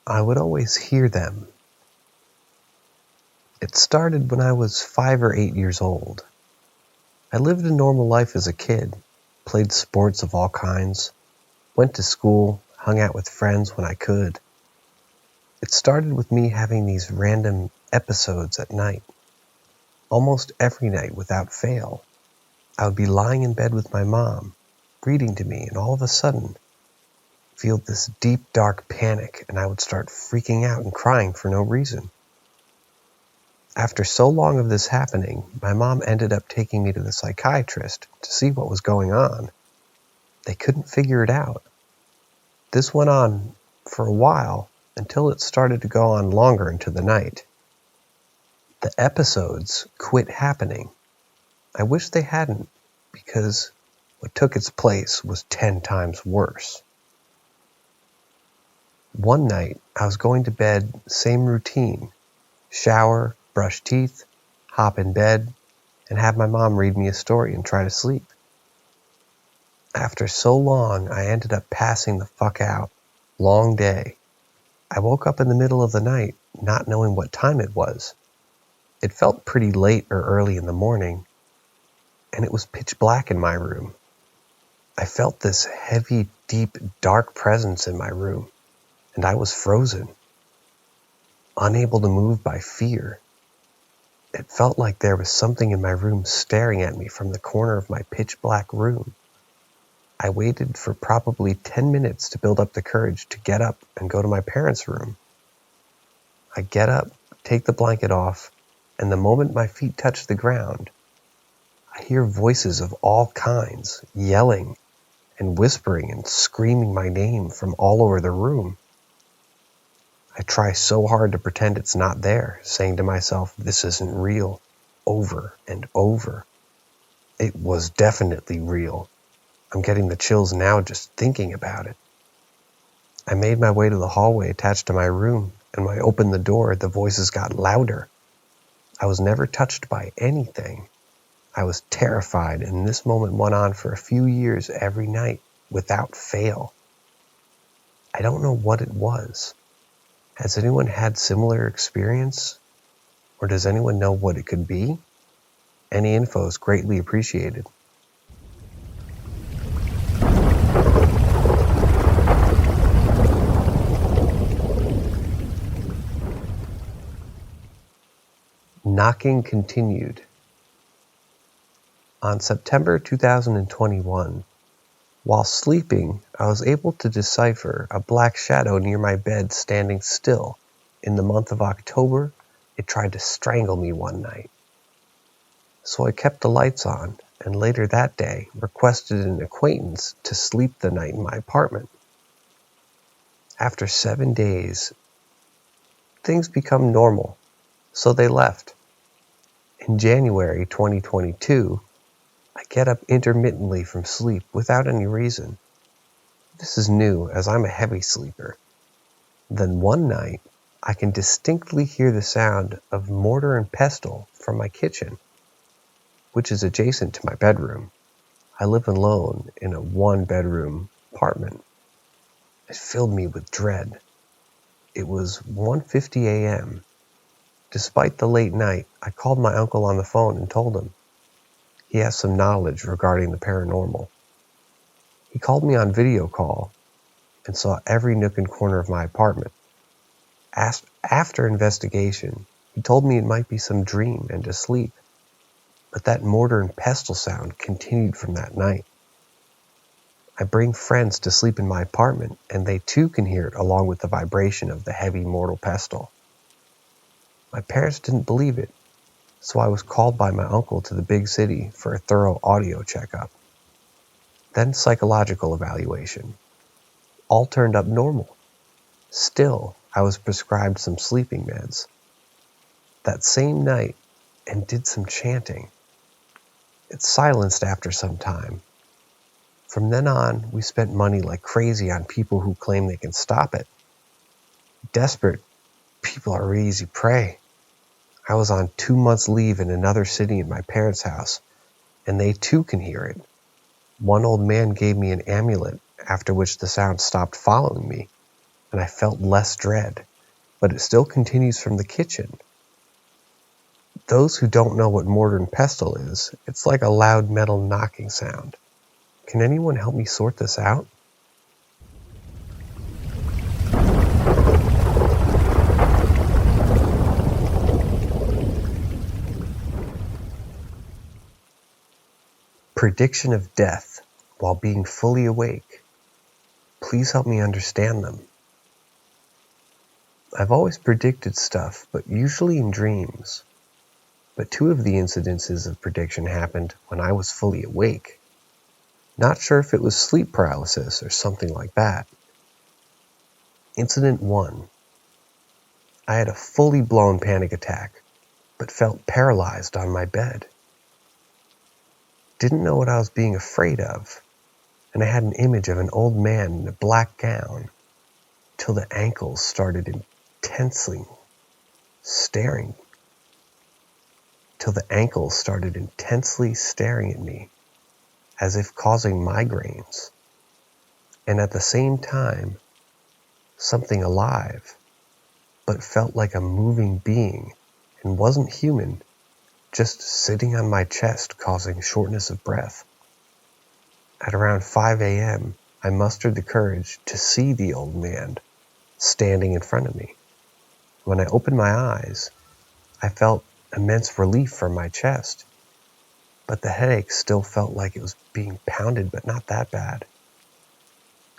I would always hear them. It started when I was 5 or 8 years old. I lived a normal life as a kid, played sports of all kinds, went to school, hung out with friends when I could. It started with me having these random episodes at night, almost every night without fail. I would be lying in bed with my mom, reading to me, and all of a sudden, feel this deep, dark panic, and I would start freaking out and crying for no reason. After so long of this happening, my mom ended up taking me to the psychiatrist to see what was going on. They couldn't figure it out. This went on for a while until it started to go on longer into the night. The episodes quit happening. I wish they hadn't, because what took its place was 10 times worse. One night, I was going to bed, same routine. Shower, brush teeth, hop in bed, and have my mom read me a story and try to sleep. After so long, I ended up passing the fuck out. Long day. I woke up in the middle of the night, not knowing what time it was. It felt pretty late or early in the morning, and it was pitch black in my room. I felt this heavy, deep, dark presence in my room, and I was frozen, unable to move by fear. It felt like there was something in my room staring at me from the corner of my pitch black room. I waited for probably 10 minutes to build up the courage to get up and go to my parents' room. I get up, take the blanket off, and the moment my feet touch the ground, I hear voices of all kinds yelling and whispering and screaming my name from all over the room. I try so hard to pretend it's not there, saying to myself, this isn't real, over and over. It was definitely real. I'm getting the chills now just thinking about it. I made my way to the hallway attached to my room, and when I opened the door, the voices got louder. I was never touched by anything. I was terrified, and this moment went on for a few years every night, without fail. I don't know what it was. Has anyone had similar experience? Or does anyone know what it could be? Any info is greatly appreciated. Knocking continued. On September 2021, while sleeping, I was able to decipher a black shadow near my bed standing still. In the month of October, it tried to strangle me one night. So I kept the lights on, and later that day requested an acquaintance to sleep the night in my apartment. After 7 days, things become normal, so they left. In January 2022, I get up intermittently from sleep without any reason. This is new, as I'm a heavy sleeper. Then one night, I can distinctly hear the sound of mortar and pestle from my kitchen, which is adjacent to my bedroom. I live alone in a 1-bedroom apartment. It filled me with dread. It was 1:50 a.m. Despite the late night, I called my uncle on the phone and told him. He has some knowledge regarding the paranormal. He called me on video call and saw every nook and corner of my apartment. After investigation, he told me it might be some dream and to sleep, but that mortar and pestle sound continued from that night. I bring friends to sleep in my apartment, and they too can hear it along with the vibration of the heavy mortar pestle. My parents didn't believe it, so I was called by my uncle to the big city for a thorough audio checkup. Then psychological evaluation. All turned up normal. Still, I was prescribed some sleeping meds. That same night, and did some chanting. It silenced after some time. From then on, we spent money like crazy on people who claim they can stop it. Desperate people are easy prey. I was on 2 months leave in another city in my parents' house, and they too can hear it. One old man gave me an amulet, after which the sound stopped following me. and I felt less dread, but it still continues from the kitchen. Those who don't know what mortar and pestle is, it's like a loud metal knocking sound. Can anyone help me sort this out? Prediction of death while being fully awake. Please help me understand them. I've always predicted stuff, but usually in dreams. But 2 of the incidences of prediction happened when I was fully awake. Not sure if it was sleep paralysis or something like that. Incident 1. I had a fully blown panic attack, but felt paralyzed on my bed. Didn't know what I was being afraid of, and I had an image of an old man in a black gown, till the ankles started intensely staring at me, as if causing migraines, and at the same time, something alive, but felt like a moving being and wasn't human, just sitting on my chest causing shortness of breath. At around 5 a.m., I mustered the courage to see the old man standing in front of me. When I opened my eyes, I felt immense relief from my chest, but the headache still felt like it was being pounded, but not that bad.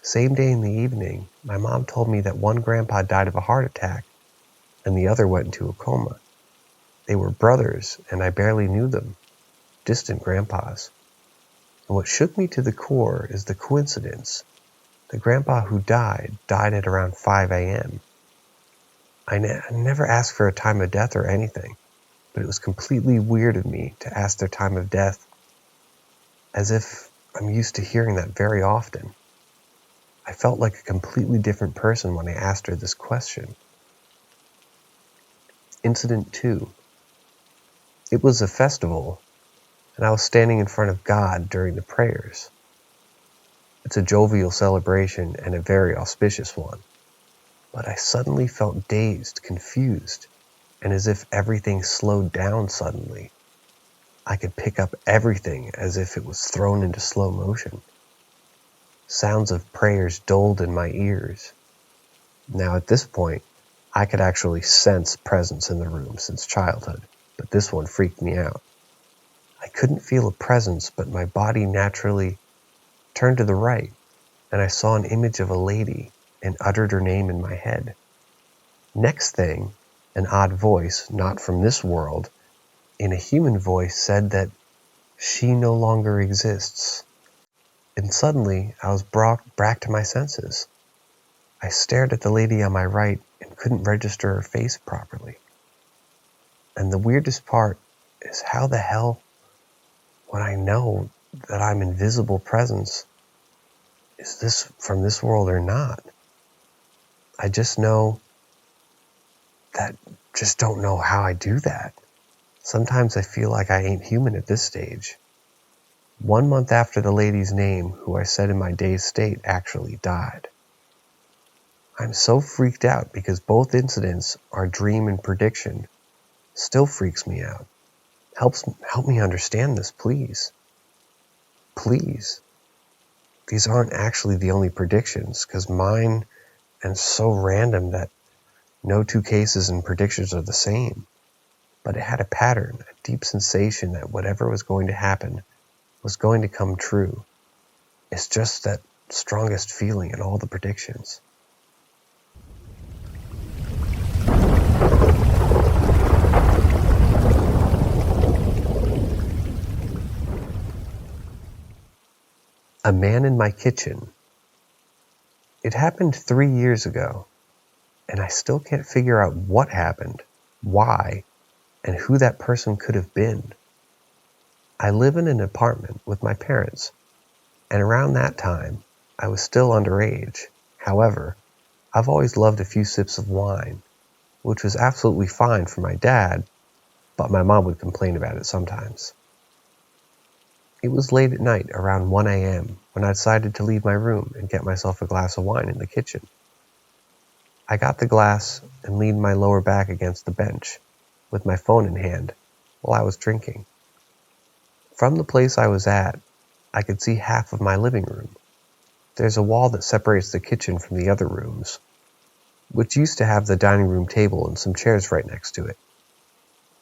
Same day in the evening, my mom told me that one grandpa died of a heart attack and the other went into a coma. They were brothers, and I barely knew them, distant grandpas. And what shook me to the core is the coincidence. The grandpa who died at around 5 a.m. I never asked for a time of death or anything, but it was completely weird of me to ask their time of death, as if I'm used to hearing that very often. I felt like a completely different person when I asked her this question. Incident 2. It was a festival, and I was standing in front of God during the prayers. It's a jovial celebration and a very auspicious one, but I suddenly felt dazed, confused, and as if everything slowed down suddenly. I could pick up everything as if it was thrown into slow motion. Sounds of prayers doled in my ears. Now at this point, I could actually sense presence in the room since childhood, but this one freaked me out. I couldn't feel a presence, but my body naturally turned to the right, and I saw an image of a lady and uttered her name in my head. Next thing, an odd voice, not from this world, in a human voice said that she no longer exists. And suddenly, I was brought back to my senses. I stared at the lady on my right and couldn't register her face properly. And the weirdest part is how the hell would I know that I'm invisible presence? Is this from this world or not? I just know that, just don't know how I do that. Sometimes I feel like I ain't human at this stage. 1 month after the lady's name, who I said in my dazed state, actually died. I'm so freaked out because both incidents are dream and prediction. Still freaks me out. Help me understand this, please. Please. These aren't actually the only predictions, because mine are so random that no 2 cases and predictions are the same. But it had a pattern, a deep sensation that whatever was going to happen was going to come true. It's just that strongest feeling in all the predictions. A man in my kitchen. It happened 3 years ago, and I still can't figure out what happened, why, and who that person could have been. I live in an apartment with my parents, and around that time, I was still underage. However, I've always loved a few sips of wine, which was absolutely fine for my dad, but my mom would complain about it sometimes. It was late at night, around 1 a.m., when I decided to leave my room and get myself a glass of wine in the kitchen. I got the glass and leaned my lower back against the bench, with my phone in hand, while I was drinking. From the place I was at, I could see half of my living room. There's a wall that separates the kitchen from the other rooms, which used to have the dining room table and some chairs right next to it.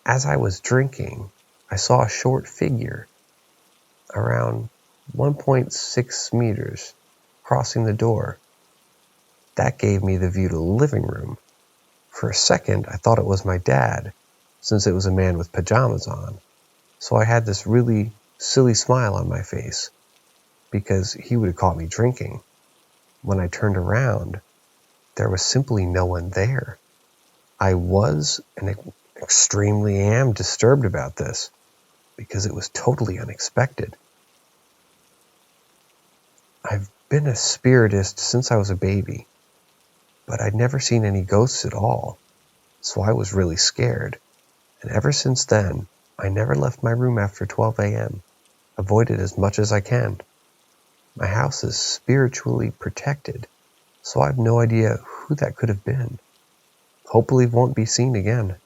As I was drinking, I saw a short figure, around 1.6 meters, crossing the door. That gave me the view to the living room. For a second, I thought it was my dad, since it was a man with pajamas on. So I had this really silly smile on my face, because he would have caught me drinking. When I turned around, there was simply no one there. I was, and extremely am, disturbed about this, because it was totally unexpected. I've been a spiritist since I was a baby, but I'd never seen any ghosts at all, so I was really scared. And ever since then, I never left my room after 12 a.m., avoid it as much as I can. My house is spiritually protected, so I have no idea who that could have been. Hopefully it won't be seen again.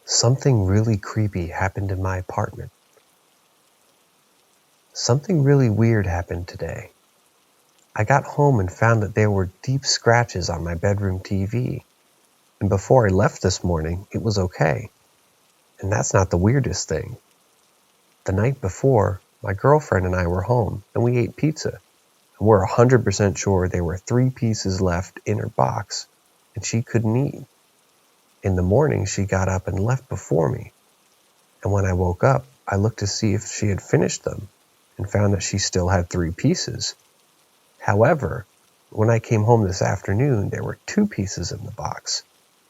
Something really creepy happened in my apartment. Something really weird happened today. I got home and found that there were deep scratches on my bedroom TV. And before I left this morning, it was okay. And that's not the weirdest thing. The night before, my girlfriend and I were home, and we ate pizza. And we're 100% sure there were 3 pieces left in her box, and she couldn't eat. In the morning, she got up and left before me. And when I woke up, I looked to see if she had finished them, and found that she still had 3 pieces. However, when I came home this afternoon, there were 2 pieces in the box,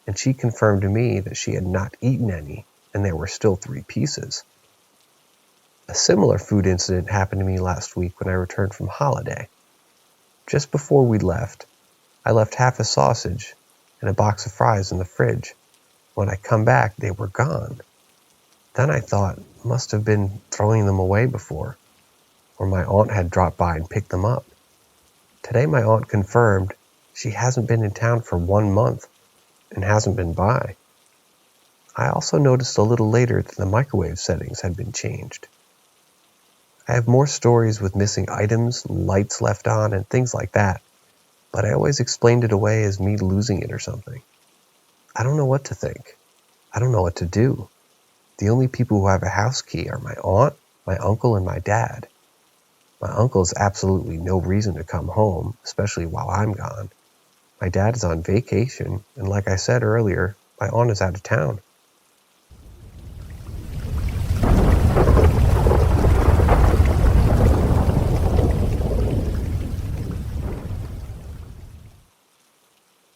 and she confirmed to me that she had not eaten any, and there were still 3 pieces. A similar food incident happened to me last week when I returned from holiday. Just before we left, I left half a sausage and a box of fries in the fridge. When I come back, they were gone. Then I thought, must have been throwing them away before, or my aunt had dropped by and picked them up. Today my aunt confirmed she hasn't been in town for 1 month and hasn't been by. I also noticed a little later that the microwave settings had been changed. I have more stories with missing items, lights left on, and things like that, but I always explained it away as me losing it or something. I don't know what to think. I don't know what to do. The only people who have a house key are my aunt, my uncle, and my dad. My uncle has absolutely no reason to come home, especially while I'm gone. My dad is on vacation, and like I said earlier, my aunt is out of town.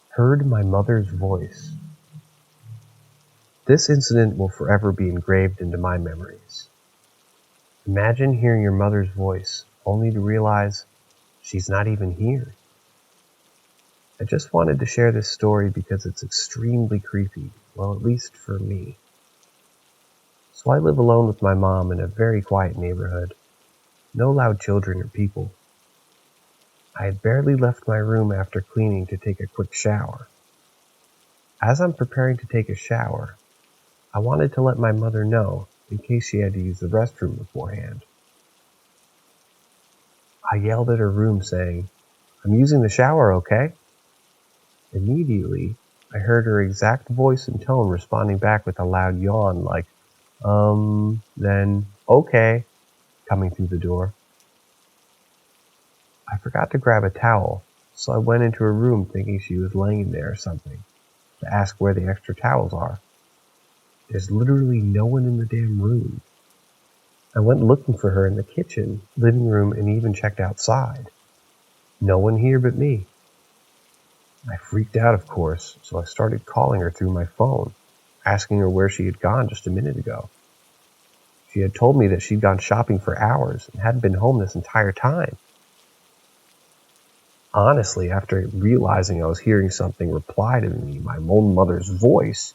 Heard my mother's voice. This incident will forever be engraved into my memories. Imagine hearing your mother's voice, only to realize she's not even here. I just wanted to share this story because it's extremely creepy, well, at least for me. So I live alone with my mom in a very quiet neighborhood. No loud children or people. I had barely left my room after cleaning to take a quick shower. As I'm preparing to take a shower, I wanted to let my mother know in case she had to use the restroom beforehand. I yelled at her room saying, "I'm using the shower, okay?" Immediately, I heard her exact voice and tone responding back with a loud yawn like, then, okay, coming through the door. I forgot to grab a towel, so I went into her room thinking she was laying there or something, to ask where the extra towels are. There's literally no one in the damn room. I went looking for her in the kitchen, living room, and even checked outside. No one here but me. I freaked out, of course, so I started calling her through my phone, asking her where she had gone just a minute ago. She had told me that she'd gone shopping for hours and hadn't been home this entire time. Honestly, after realizing I was hearing something reply to me, my own mother's voice,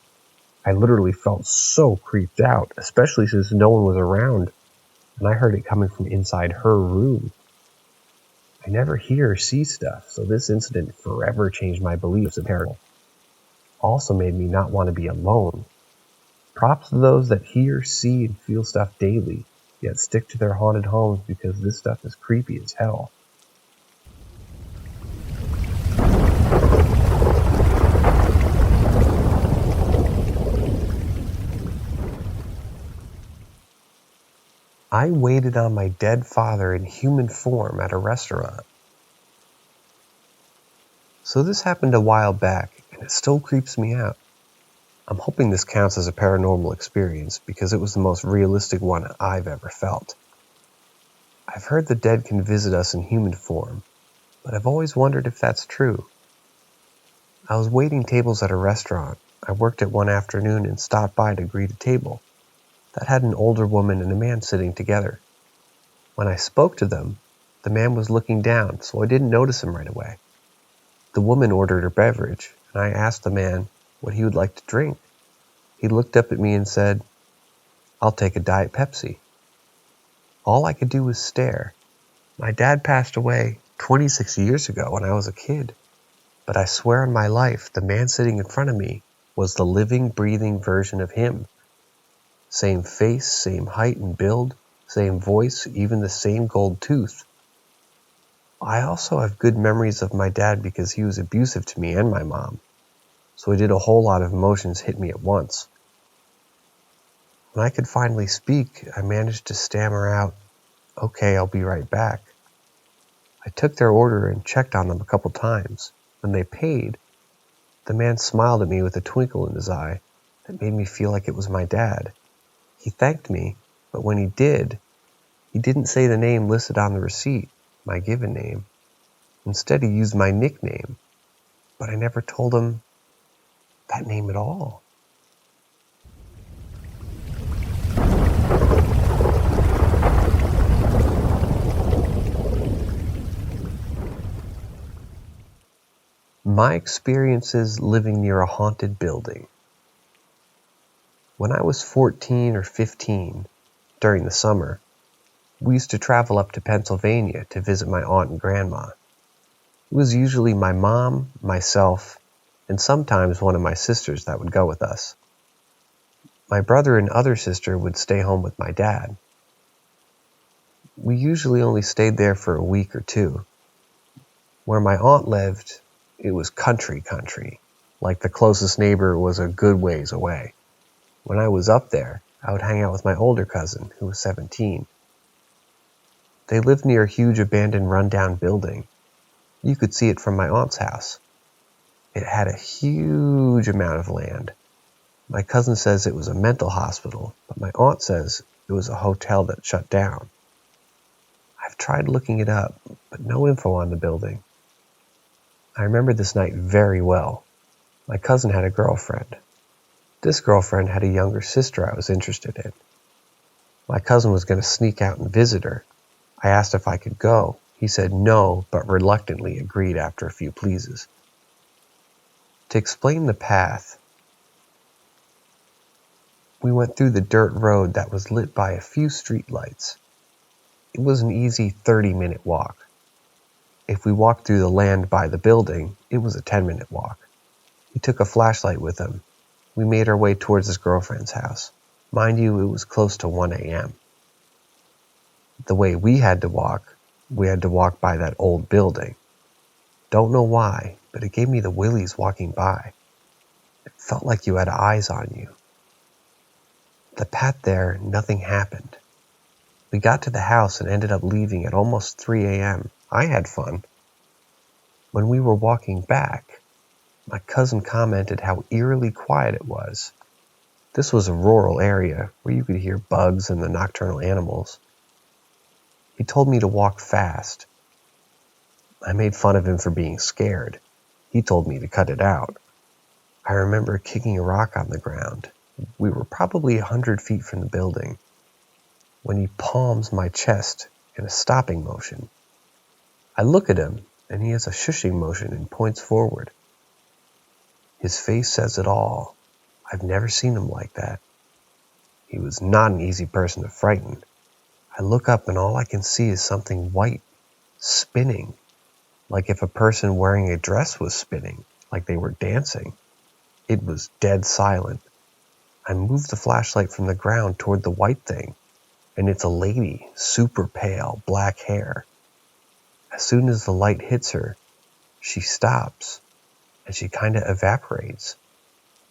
I literally felt so creeped out, especially since no one was around, and I heard it coming from inside her room. I never hear or see stuff, so this incident forever changed my beliefs in paranormal. Also made me not want to be alone. Props to those that hear, see, and feel stuff daily, yet stick to their haunted homes because this stuff is creepy as hell. I waited on my dead father in human form at a restaurant. So this happened a while back, and it still creeps me out. I'm hoping this counts as a paranormal experience because it was the most realistic one I've ever felt. I've heard the dead can visit us in human form, but I've always wondered if that's true. I was waiting tables at a restaurant. I worked at one afternoon and stopped by to greet a table that had an older woman and a man sitting together. When I spoke to them, the man was looking down, so I didn't notice him right away. The woman ordered her beverage, and I asked the man what he would like to drink. He looked up at me and said, "I'll take a Diet Pepsi." All I could do was stare. My dad passed away 26 years ago when I was a kid, but I swear on my life the man sitting in front of me was the living, breathing version of him. Same face, same height and build, same voice, even the same gold tooth. I also have good memories of my dad because he was abusive to me and my mom, so I did a whole lot of emotions hit me at once. When I could finally speak, I managed to stammer out, "Okay, I'll be right back." I took their order and checked on them a couple times. When they paid, the man smiled at me with a twinkle in his eye that made me feel like it was my dad. He thanked me, but when he didn't say the name listed on the receipt, my given name. Instead, he used my nickname, but I never told him that name at all. My experiences living near a haunted building. When I was 14 or 15, during the summer, we used to travel up to Pennsylvania to visit my aunt and grandma. It was usually my mom, myself, and sometimes one of my sisters that would go with us. My brother and other sister would stay home with my dad. We usually only stayed there for a week or two. Where my aunt lived, it was country, like the closest neighbor was a good ways away. When I was up there, I would hang out with my older cousin, who was 17. They lived near a huge abandoned rundown building. You could see it from my aunt's house. It had a huge amount of land. My cousin says it was a mental hospital, but my aunt says it was a hotel that shut down. I've tried looking it up, but no info on the building. I remember this night very well. My cousin had a girlfriend. This girlfriend had a younger sister I was interested in. My cousin was going to sneak out and visit her. I asked if I could go. He said no, but reluctantly agreed after a few pleases. To explain the path, we went through the dirt road that was lit by a few streetlights. It was an easy 30-minute walk. If we walked through the land by the building, it was a 10-minute walk. He took a flashlight with him. We made our way towards his girlfriend's house. Mind you, it was close to 1 a.m. The way we had to walk by that old building. Don't know why, but it gave me the willies walking by. It felt like you had eyes on you. The path there, nothing happened. We got to the house and ended up leaving at almost 3 a.m. I had fun. When we were walking back, my cousin commented how eerily quiet it was. This was a rural area where you could hear bugs and the nocturnal animals. He told me to walk fast. I made fun of him for being scared. He told me to cut it out. I remember kicking a rock on the ground. We were probably 100 feet from the building when he palms my chest in a stopping motion. I look at him, and he has a shushing motion and points forward. His face says it all. I've never seen him like that. He was not an easy person to frighten. I look up and all I can see is something white, spinning, like if a person wearing a dress was spinning, like they were dancing. It was dead silent. I moved the flashlight from the ground toward the white thing, and it's a lady, super pale, black hair. As soon as the light hits her, she stops, and she kind of evaporates.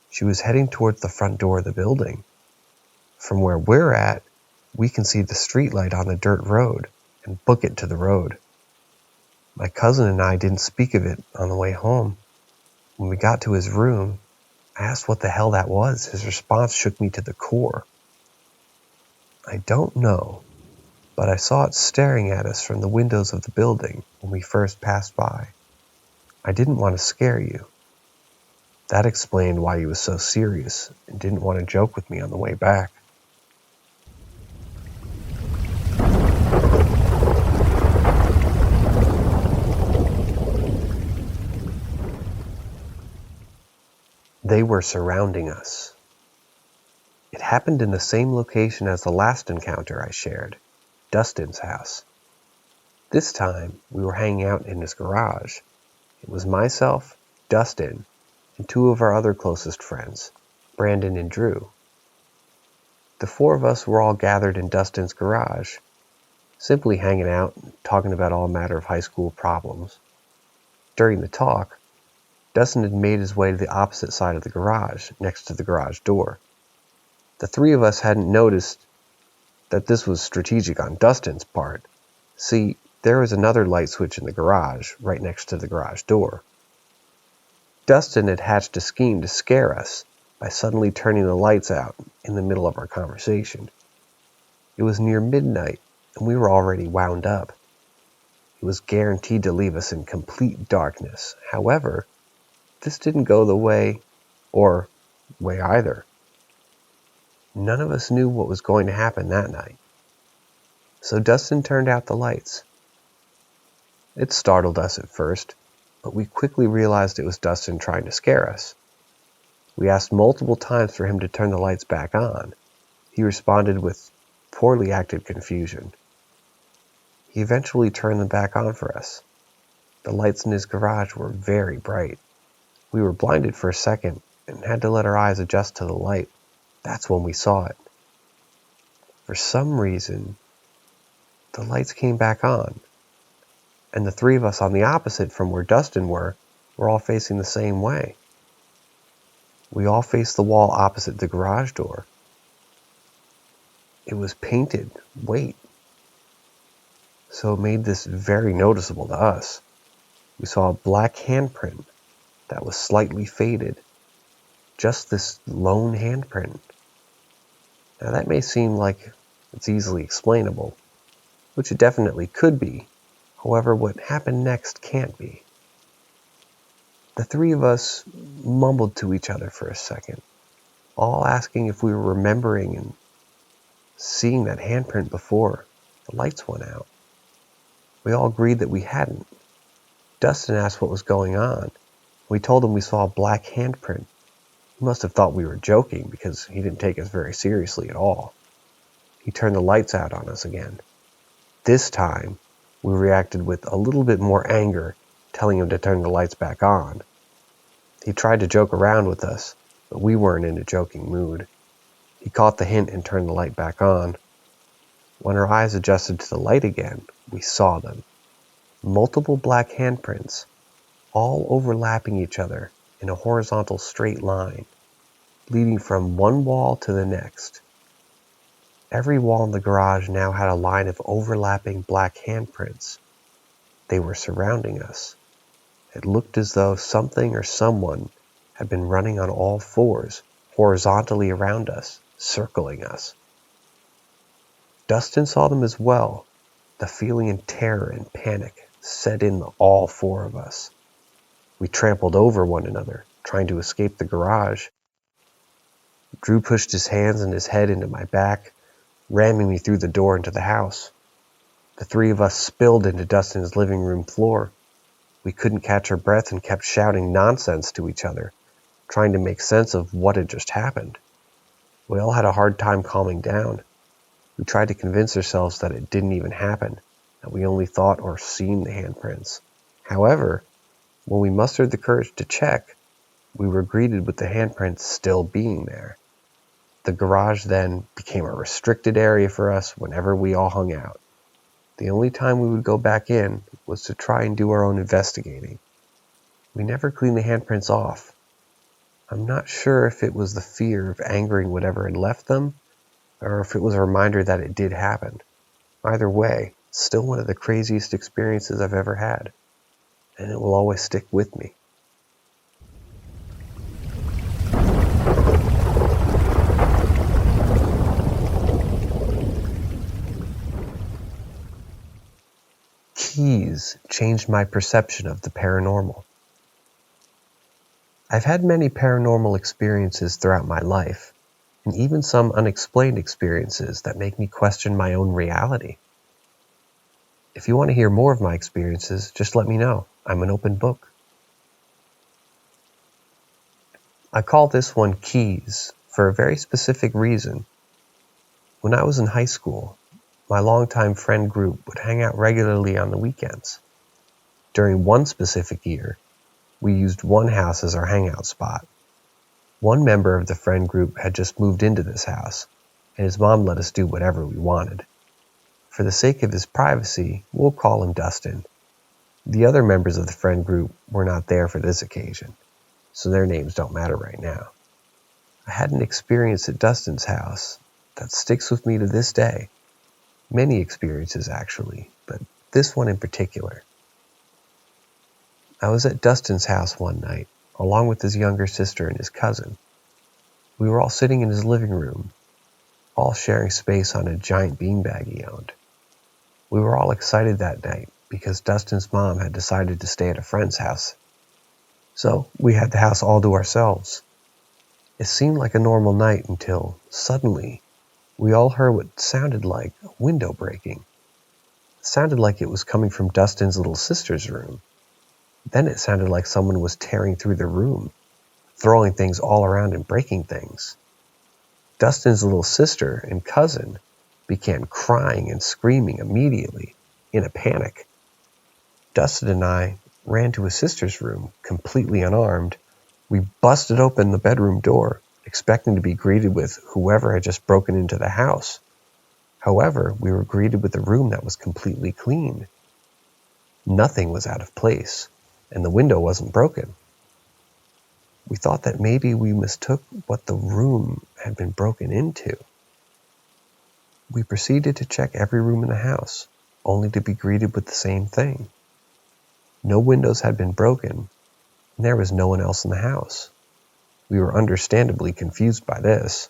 She was heading towards the front door of the building. From where we're at, we can see the streetlight on the dirt road and book it to the road. My cousin and I didn't speak of it on the way home. When we got to his room, I asked what the hell that was. His response shook me to the core. I don't know, but I saw it staring at us from the windows of the building when we first passed by. I didn't want to scare you. That explained why he was so serious and didn't want to joke with me on the way back. They were surrounding us. It happened in the same location as the last encounter I shared, Dustin's house. This time, we were hanging out in his garage. It was myself, Dustin, and two of our other closest friends, Brandon and Drew. The four of us were all gathered in Dustin's garage, simply hanging out and talking about all manner of high school problems. During the talk, Dustin had made his way to the opposite side of the garage, next to the garage door. The three of us hadn't noticed that this was strategic on Dustin's part. See, there was another light switch in the garage, right next to the garage door. Dustin had hatched a scheme to scare us by suddenly turning the lights out in the middle of our conversation. It was near midnight, and we were already wound up. It was guaranteed to leave us in complete darkness. However, this didn't go the way either. None of us knew what was going to happen that night. So Dustin turned out the lights. It startled us at first, but we quickly realized it was Dustin trying to scare us. We asked multiple times for him to turn the lights back on. He responded with poorly acted confusion. He eventually turned them back on for us. The lights in his garage were very bright. We were blinded for a second and had to let our eyes adjust to the light. That's when we saw it. For some reason, the lights came back on, and the three of us on the opposite from where Dustin were all facing the same way. We all faced the wall opposite the garage door. It was painted white, so it made this very noticeable to us. We saw a black handprint that was slightly faded. Just this lone handprint. Now that may seem like it's easily explainable, which it definitely could be. However, what happened next can't be. The three of us mumbled to each other for a second, all asking if we were remembering and seeing that handprint before the lights went out. We all agreed that we hadn't. Dustin asked what was going on. We told him we saw a black handprint. He must have thought we were joking because he didn't take us very seriously at all. He turned the lights out on us again. This time, we reacted with a little bit more anger, telling him to turn the lights back on. He tried to joke around with us, but we weren't in a joking mood. He caught the hint and turned the light back on. When our eyes adjusted to the light again, we saw them. Multiple black handprints, all overlapping each other in a horizontal straight line, leading from one wall to the next. Every wall in the garage now had a line of overlapping black handprints. They were surrounding us. It looked as though something or someone had been running on all fours, horizontally around us, circling us. Dustin saw them as well. The feeling of terror and panic set in all four of us. We trampled over one another, trying to escape the garage. Drew pushed his hands and his head into my back, ramming me through the door into the house. The three of us spilled into Dustin's living room floor. We couldn't catch our breath and kept shouting nonsense to each other, trying to make sense of what had just happened. We all had a hard time calming down. We tried to convince ourselves that it didn't even happen, that we only thought or seen the handprints. However, when we mustered the courage to check, we were greeted with the handprints still being there. The garage then became a restricted area for us whenever we all hung out. The only time we would go back in was to try and do our own investigating. We never cleaned the handprints off. I'm not sure if it was the fear of angering whatever had left them, or if it was a reminder that it did happen. Either way, it's still one of the craziest experiences I've ever had, and it will always stick with me. Keys changed my perception of the paranormal. I've had many paranormal experiences throughout my life, and even some unexplained experiences that make me question my own reality. If you want to hear more of my experiences, just let me know. I'm an open book. I call this one Keys for a very specific reason. When I was in high school, my longtime friend group would hang out regularly on the weekends. During one specific year, we used one house as our hangout spot. One member of the friend group had just moved into this house, and his mom let us do whatever we wanted. For the sake of his privacy, we'll call him Dustin. The other members of the friend group were not there for this occasion, so their names don't matter right now. I had an experience at Dustin's house that sticks with me to this day. Many experiences actually, but this one in particular. I was at Dustin's house one night, along with his younger sister and his cousin. We were all sitting in his living room, all sharing space on a giant beanbag he owned. We were all excited that night because Dustin's mom had decided to stay at a friend's house. So we had the house all to ourselves. It seemed like a normal night until, suddenly, we all heard what sounded like a window breaking. It sounded like it was coming from Dustin's little sister's room. Then it sounded like someone was tearing through the room, throwing things all around and breaking things. Dustin's little sister and cousin began crying and screaming immediately, in a panic. Dustin and I ran to his sister's room, completely unarmed. We busted open the bedroom door, expecting to be greeted with whoever had just broken into the house. However, we were greeted with a room that was completely clean. Nothing was out of place, and the window wasn't broken. We thought that maybe we mistook what the room had been broken into. We proceeded to check every room in the house, only to be greeted with the same thing. No windows had been broken, and there was no one else in the house. We were understandably confused by this.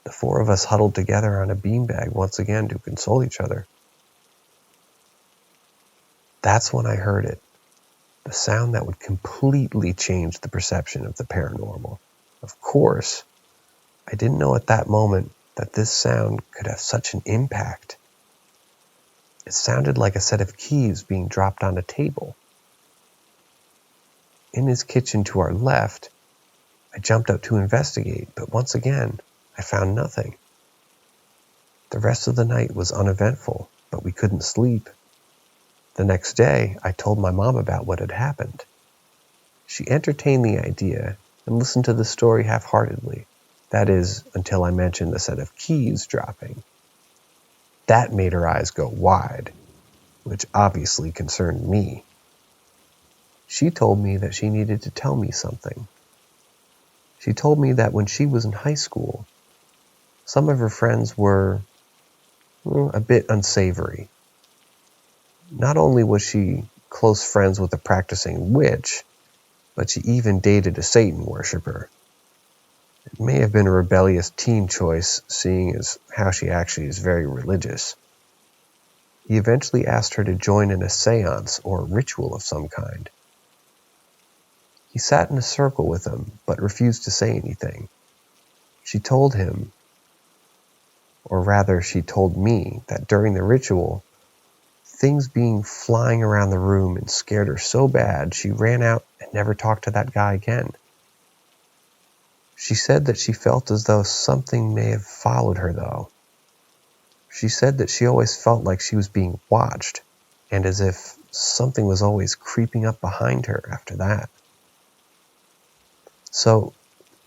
The four of us huddled together on a beanbag once again to console each other. That's when I heard it. The sound that would completely change the perception of the paranormal. Of course, I didn't know at that moment that this sound could have such an impact. It sounded like a set of keys being dropped on a table. In his kitchen to our left, I jumped out to investigate, but once again, I found nothing. The rest of the night was uneventful, but we couldn't sleep. The next day, I told my mom about what had happened. She entertained the idea and listened to the story half-heartedly. That is, until I mentioned the set of keys dropping. That made her eyes go wide, which obviously concerned me. She told me that she needed to tell me something. She told me that when she was in high school, some of her friends were a bit unsavory. Not only was she close friends with a practicing witch, but she even dated a Satan worshiper. It may have been a rebellious teen choice, seeing as how she actually is very religious. He eventually asked her to join in a seance or ritual of some kind. He sat in a circle with him, but refused to say anything. She told him, or rather she told me, that during the ritual, things being flying around the room and scared her so bad she ran out and never talked to that guy again. She said that she felt as though something may have followed her, though. She said that she always felt like she was being watched, and as if something was always creeping up behind her after that. So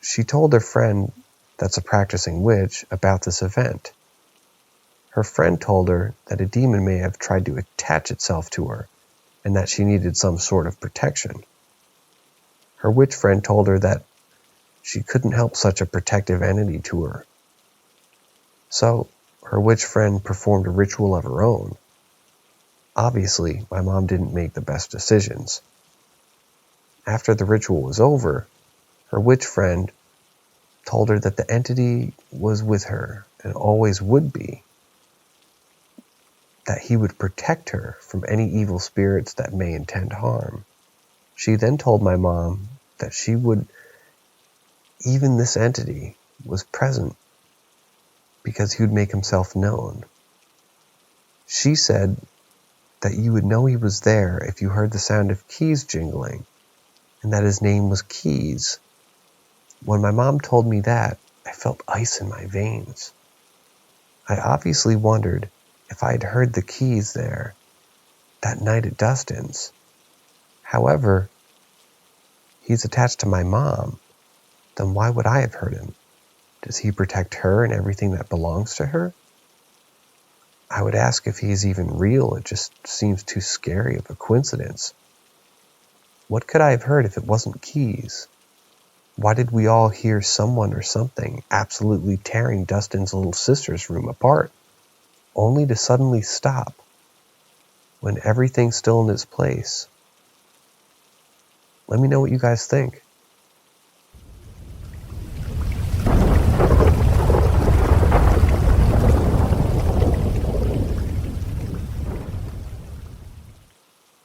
she told her friend that's a practicing witch about this event. Her friend told her that a demon may have tried to attach itself to her and that she needed some sort of protection. Her witch friend told her that she couldn't help such a protective entity to her. So her witch friend performed a ritual of her own. Obviously, my mom didn't make the best decisions. After the ritual was over, her witch friend told her that the entity was with her and always would be, that he would protect her from any evil spirits that may intend harm. She then told my mom that even this entity was present because he would make himself known. She said that you would know he was there if you heard the sound of keys jingling, and that his name was Keys. When my mom told me that, I felt ice in my veins. I obviously wondered if I had heard the Keys there that night at Dustin's. However, he's attached to my mom, then why would I have heard him? Does he protect her and everything that belongs to her? I would ask if he is even real. It just seems too scary of a coincidence. What could I have heard if it wasn't Keys? Why did we all hear someone or something absolutely tearing Dustin's little sister's room apart, only to suddenly stop when everything's still in its place? Let me know what you guys think.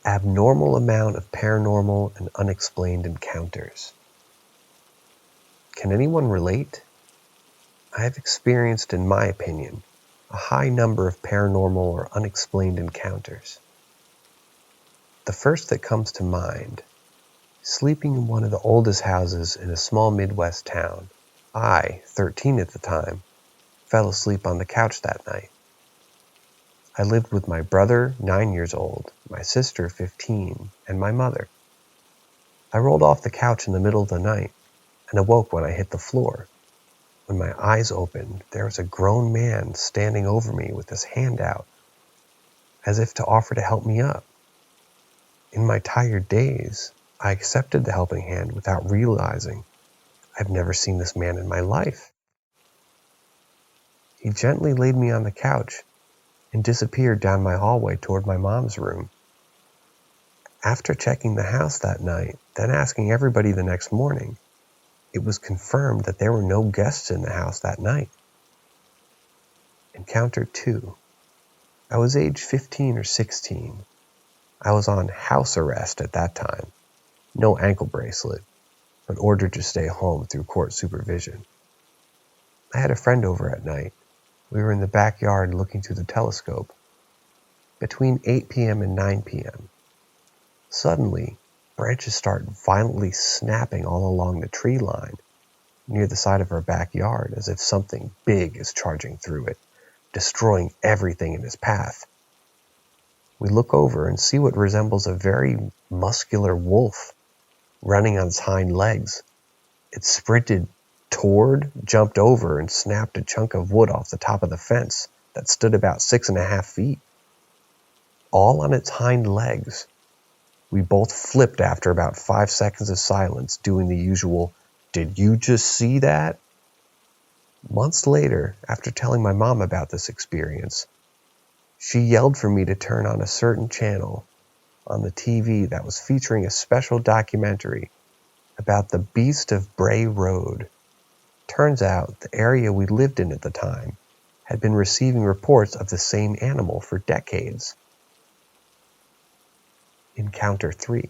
Abnormal amount of paranormal and unexplained encounters. Can anyone relate? I have experienced, in my opinion, a high number of paranormal or unexplained encounters. The first that comes to mind, sleeping in one of the oldest houses in a small Midwest town, I, 13 at the time, fell asleep on the couch that night. I lived with my brother, 9 years old, my sister, 15, and my mother. I rolled off the couch in the middle of the night and awoke when I hit the floor. When my eyes opened, there was a grown man standing over me with his hand out, as if to offer to help me up. In my tired daze, I accepted the helping hand without realizing I've never seen this man in my life. He gently laid me on the couch and disappeared down my hallway toward my mom's room. After checking the house that night, then asking everybody the next morning, it was confirmed that there were no guests in the house that night. Encounter 2. I was age 15 or 16. I was on house arrest at that time. No ankle bracelet, but ordered to stay home through court supervision. I had a friend over at night. We were in the backyard looking through the telescope. Between 8 p.m. and 9 p.m., suddenly, branches start violently snapping all along the tree line near the side of our backyard, as if something big is charging through it, destroying everything in its path. We look over and see what resembles a very muscular wolf running on its hind legs. It sprinted toward, jumped over, and snapped a chunk of wood off the top of the fence that stood about 6.5 feet. All on its hind legs. We both flipped after about 5 seconds of silence, doing the usual, "Did you just see that?" Months later, after telling my mom about this experience, she yelled for me to turn on a certain channel on the TV that was featuring a special documentary about the Beast of Bray Road. Turns out the area we lived in at the time had been receiving reports of the same animal for decades. Encounter 3.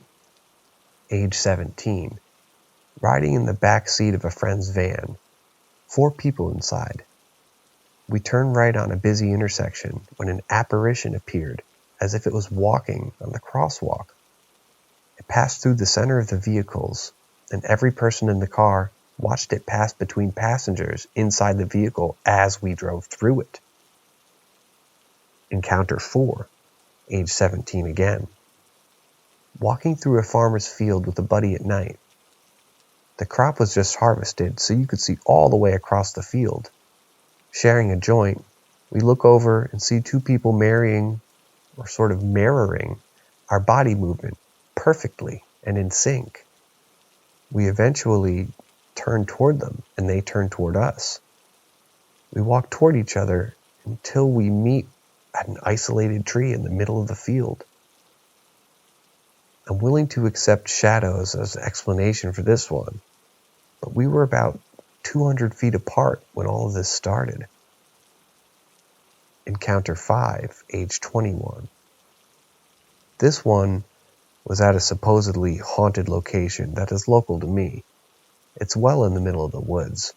Age 17. Riding in the back seat of a friend's van. 4 people inside. We turned right on a busy intersection when an apparition appeared as if it was walking on the crosswalk. It passed through the center of the vehicles, and every person in the car watched it pass between passengers inside the vehicle as we drove through it. Encounter 4, age 17 again. Walking through a farmer's field with a buddy at night. The crop was just harvested, so you could see all the way across the field. Sharing a joint, we look over and see 2 people mirroring our body movement perfectly and in sync. We eventually turned toward them, and they turned toward us. We walk toward each other until we meet at an isolated tree in the middle of the field. I'm willing to accept shadows as an explanation for this one, but we were about 200 feet apart when all of this started. Encounter 5, age 21. This one was at a supposedly haunted location that is local to me. It's well in the middle of the woods.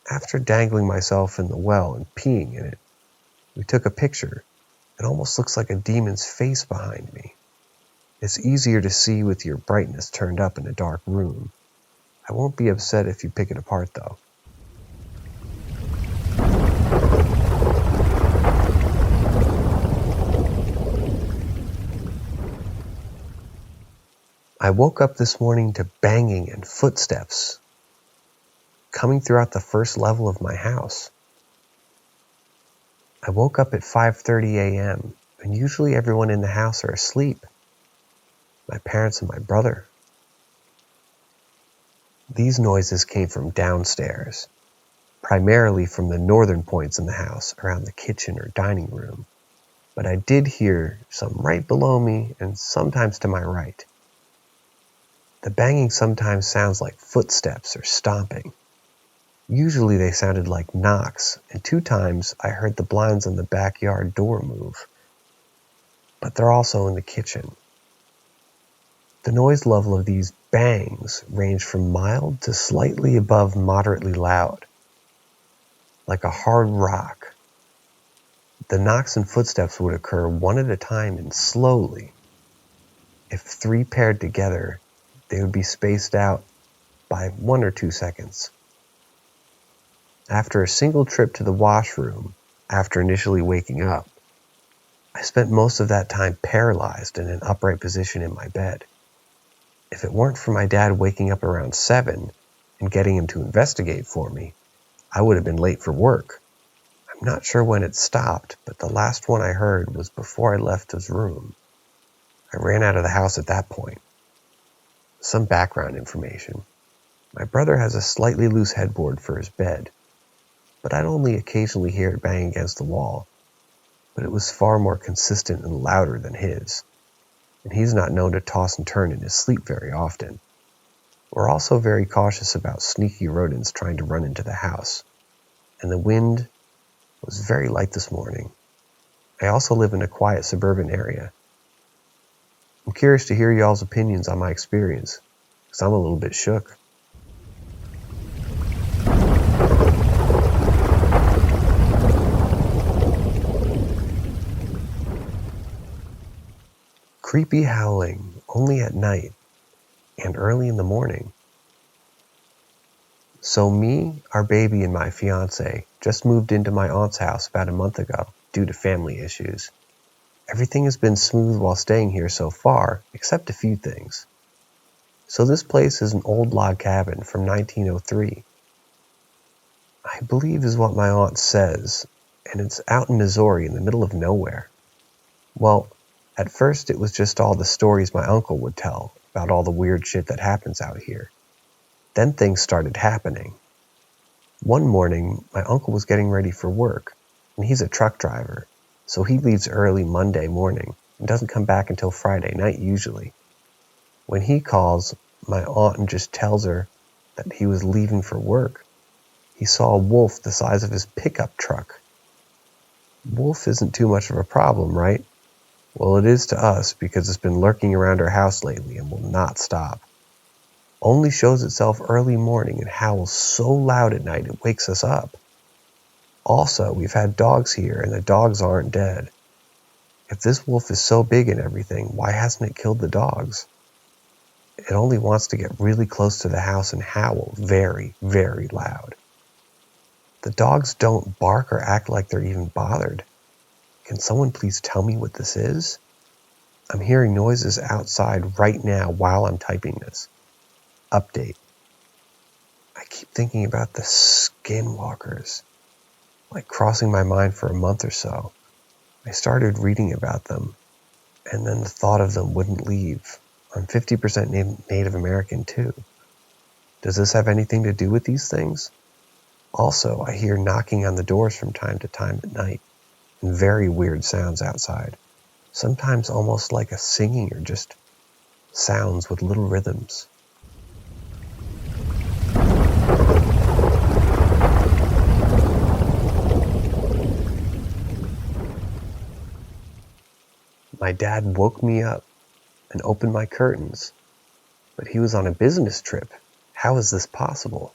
After dangling myself in the well and peeing in it, we took a picture. It almost looks like a demon's face behind me. It's easier to see with your brightness turned up in a dark room. I won't be upset if you pick it apart though. I woke up this morning to banging and footsteps coming throughout the first level of my house. I woke up at 5:30 a.m. and usually everyone in the house are asleep. My parents and my brother. These noises came from downstairs, primarily from the northern points in the house around the kitchen or dining room, but I did hear some right below me and sometimes to my right. The banging sometimes sounds like footsteps or stomping. Usually they sounded like knocks, and 2 times I heard the blinds on the backyard door move, but they're also in the kitchen. The noise level of these bangs ranged from mild to slightly above moderately loud, like a hard rock. The knocks and footsteps would occur one at a time and slowly. If 3 paired together, they would be spaced out by 1 or 2 seconds. After a single trip to the washroom, after initially waking up, I spent most of that time paralyzed in an upright position in my bed. If it weren't for my dad waking up around 7 and getting him to investigate for me, I would have been late for work. I'm not sure when it stopped, but the last one I heard was before I left his room. I ran out of the house at that point. Some background information. My brother has a slightly loose headboard for his bed, but I'd only occasionally hear it bang against the wall. But it was far more consistent and louder than his, and he's not known to toss and turn in his sleep very often. We're also very cautious about sneaky rodents trying to run into the house, and the wind was very light this morning. I also live in a quiet suburban area. I'm curious to hear y'all's opinions on my experience, because I'm a little bit shook. Creepy howling only at night and early in the morning. So me, our baby, and my fiance just moved into my aunt's house about a month ago due to family issues. Everything has been smooth while staying here so far, except a few things. So this place is an old log cabin from 1903. I believe is what my aunt says, and it's out in Missouri in the middle of nowhere. Well, at first it was just all the stories my uncle would tell about all the weird shit that happens out here. Then things started happening. One morning, my uncle was getting ready for work, and he's a truck driver, so he leaves early Monday morning and doesn't come back until Friday night usually. When he calls, my aunt just tells her that he was leaving for work. He saw a wolf the size of his pickup truck. Wolf isn't too much of a problem, right? Well, it is to us because it's been lurking around our house lately and will not stop. Only shows itself early morning and howls so loud at night it wakes us up. Also, we've had dogs here and the dogs aren't dead. If this wolf is so big and everything, why hasn't it killed the dogs? It only wants to get really close to the house and howl very, very loud. The dogs don't bark or act like they're even bothered. Can someone please tell me what this is? I'm hearing noises outside right now while I'm typing this. Update. I keep thinking about the skinwalkers, like crossing my mind for a month or so. I started reading about them, and then the thought of them wouldn't leave. I'm 50% Native American too. Does this have anything to do with these things? Also, I hear knocking on the doors from time to time at night, and very weird sounds outside. Sometimes almost like a singing or just sounds with little rhythms. My dad woke me up and opened my curtains, but he was on a business trip. How is this possible?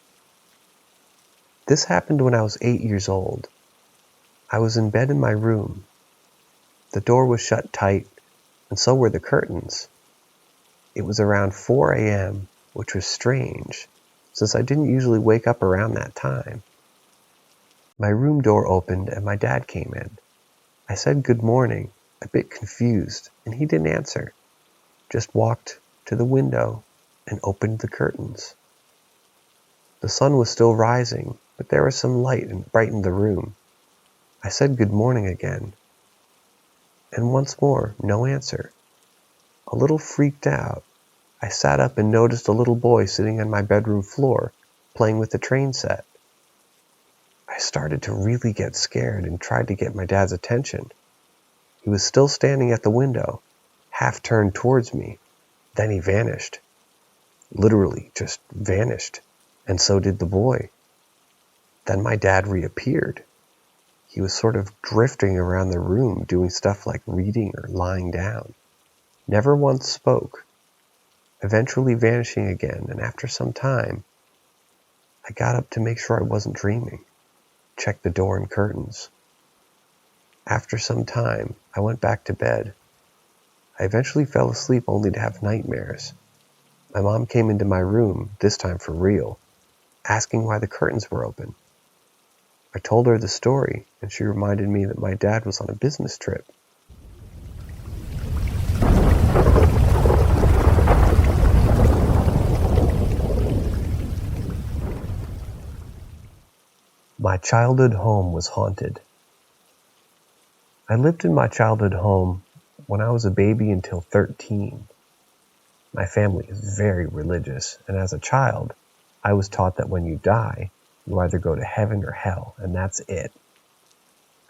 This happened when I was 8 years old. I was in bed in my room. The door was shut tight, and so were the curtains. It was around 4 a.m., which was strange, since I didn't usually wake up around that time. My room door opened and my dad came in. I said good morning, a bit confused, and he didn't answer. Just walked to the window and opened the curtains. The sun was still rising, but there was some light and brightened the room. I said good morning again, and once more, no answer. A little freaked out, I sat up and noticed a little boy sitting on my bedroom floor, playing with the train set. I started to really get scared and tried to get my dad's attention. He was still standing at the window, half turned towards me. Then he vanished. Literally, just vanished. And so did the boy. Then my dad reappeared. He was sort of drifting around the room, doing stuff like reading or lying down. Never once spoke, eventually vanishing again, and after some time, I got up to make sure I wasn't dreaming, checked the door and curtains. After some time, I went back to bed. I eventually fell asleep only to have nightmares. My mom came into my room, this time for real, asking why the curtains were open. I told her the story, and she reminded me that my dad was on a business trip. My childhood home was haunted. I lived in my childhood home when I was a baby until 13. My family is very religious, and as a child, I was taught that when you die, you either go to heaven or hell, and that's it.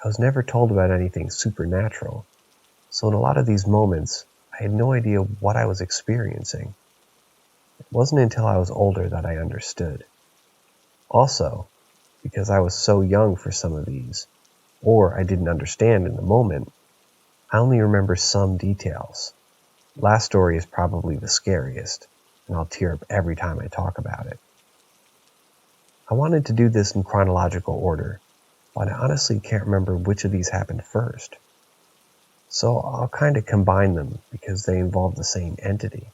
I was never told about anything supernatural, so in a lot of these moments, I had no idea what I was experiencing. It wasn't until I was older that I understood. Also, because I was so young for some of these, or I didn't understand in the moment, I only remember some details. Last story is probably the scariest, and I'll tear up every time I talk about it. I wanted to do this in chronological order, but I honestly can't remember which of these happened first. So I'll kind of combine them because they involve the same entity.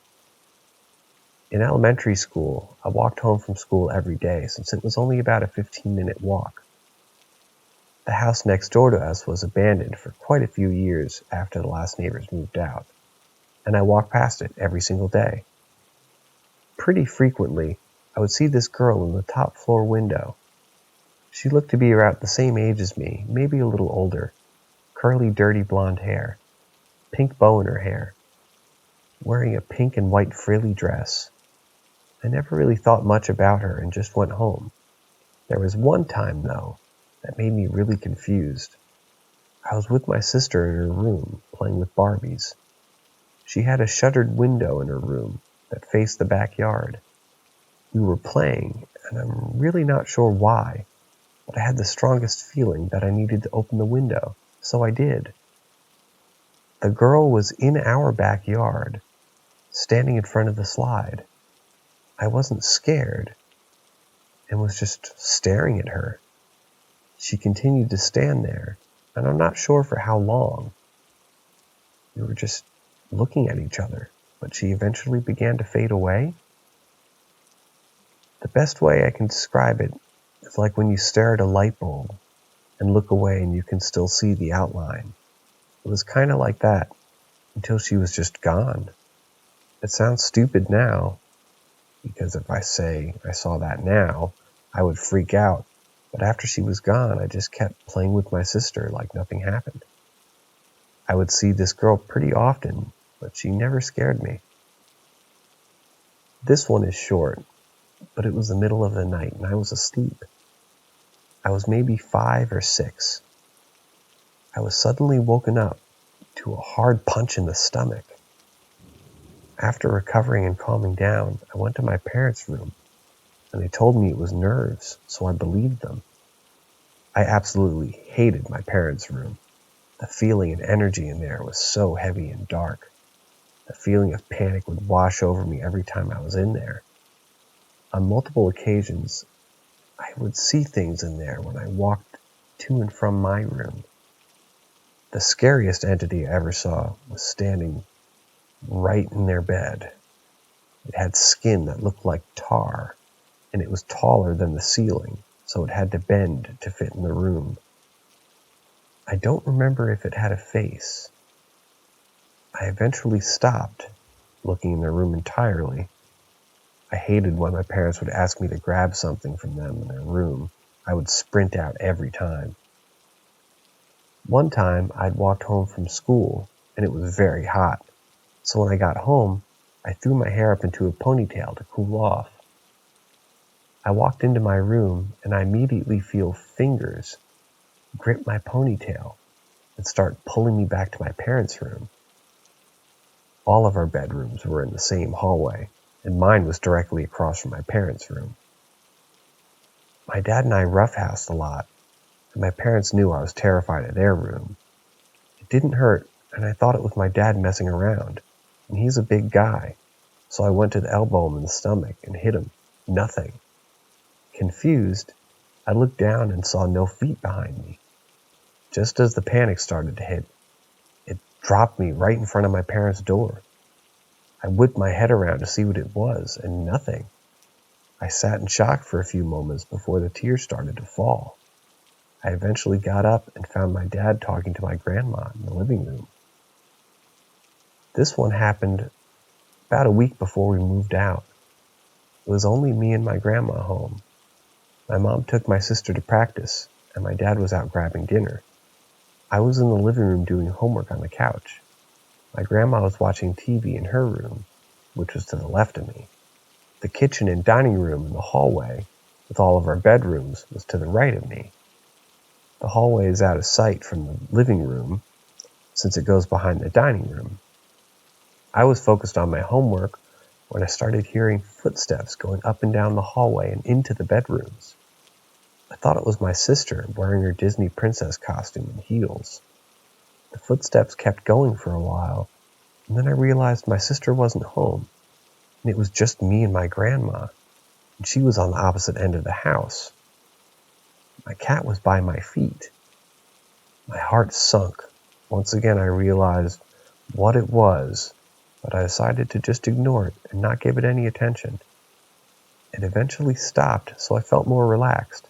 In elementary school, I walked home from school every day since it was only about a 15-minute walk. The house next door to us was abandoned for quite a few years after the last neighbors moved out, and I walked past it every single day. Pretty frequently, I would see this girl in the top floor window. She looked to be around the same age as me, maybe a little older. Curly, dirty blonde hair, pink bow in her hair, wearing a pink and white frilly dress. I never really thought much about her and just went home. There was one time, though, that made me really confused. I was with my sister in her room, playing with Barbies. She had a shuttered window in her room that faced the backyard. We were playing, and I'm really not sure why, but I had the strongest feeling that I needed to open the window, so I did. The girl was in our backyard, standing in front of the slide. I wasn't scared, and was just staring at her. She continued to stand there, and I'm not sure for how long. We were just looking at each other, but she eventually began to fade away. The best way I can describe it is like when you stare at a light bulb and look away and you can still see the outline. It was kind of like that until she was just gone. It sounds stupid now, because if I say I saw that now, I would freak out. But after she was gone, I just kept playing with my sister like nothing happened. I would see this girl pretty often, but she never scared me. This one is short, but it was the middle of the night and I was asleep. I was maybe 5 or 6. I was suddenly woken up to a hard punch in the stomach. After recovering and calming down, I went to my parents' room, and they told me it was nerves, so I believed them. I absolutely hated my parents' room. The feeling and energy in there was so heavy and dark. The feeling of panic would wash over me every time I was in there. On multiple occasions, I would see things in there when I walked to and from my room. The scariest entity I ever saw was standing right in their bed. It had skin that looked like tar, and it was taller than the ceiling, so it had to bend to fit in the room. I don't remember if it had a face. I eventually stopped looking in their room entirely. I hated when my parents would ask me to grab something from them in their room. I would sprint out every time. One time, I'd walked home from school, and it was very hot. So when I got home, I threw my hair up into a ponytail to cool off. I walked into my room, and I immediately feel fingers grip my ponytail and start pulling me back to my parents' room. All of our bedrooms were in the same hallway, and mine was directly across from my parents' room. My dad and I roughhoused a lot, and my parents knew I was terrified of their room. It didn't hurt, and I thought it was my dad messing around, and he's a big guy, so I went to elbow him in the stomach and hit him. Nothing. Confused, I looked down and saw no feet behind me. Just as the panic started to hit, it dropped me right in front of my parents' door. I whipped my head around to see what it was, and nothing. I sat in shock for a few moments before the tears started to fall. I eventually got up and found my dad talking to my grandma in the living room. This one happened about a week before we moved out. It was only me and my grandma home. My mom took my sister to practice, and my dad was out grabbing dinner. I was in the living room doing homework on the couch. My grandma was watching TV in her room, which was to the left of me. The kitchen and dining room in the hallway, with all of our bedrooms, was to the right of me. The hallway is out of sight from the living room, since it goes behind the dining room. I was focused on my homework when I started hearing footsteps going up and down the hallway and into the bedrooms. I thought it was my sister wearing her Disney princess costume and heels. The footsteps kept going for a while, and then I realized my sister wasn't home, and it was just me and my grandma, and she was on the opposite end of the house. My cat was by my feet. My heart sunk. Once again, I realized what it was, but I decided to just ignore it and not give it any attention. It eventually stopped, so I felt more relaxed.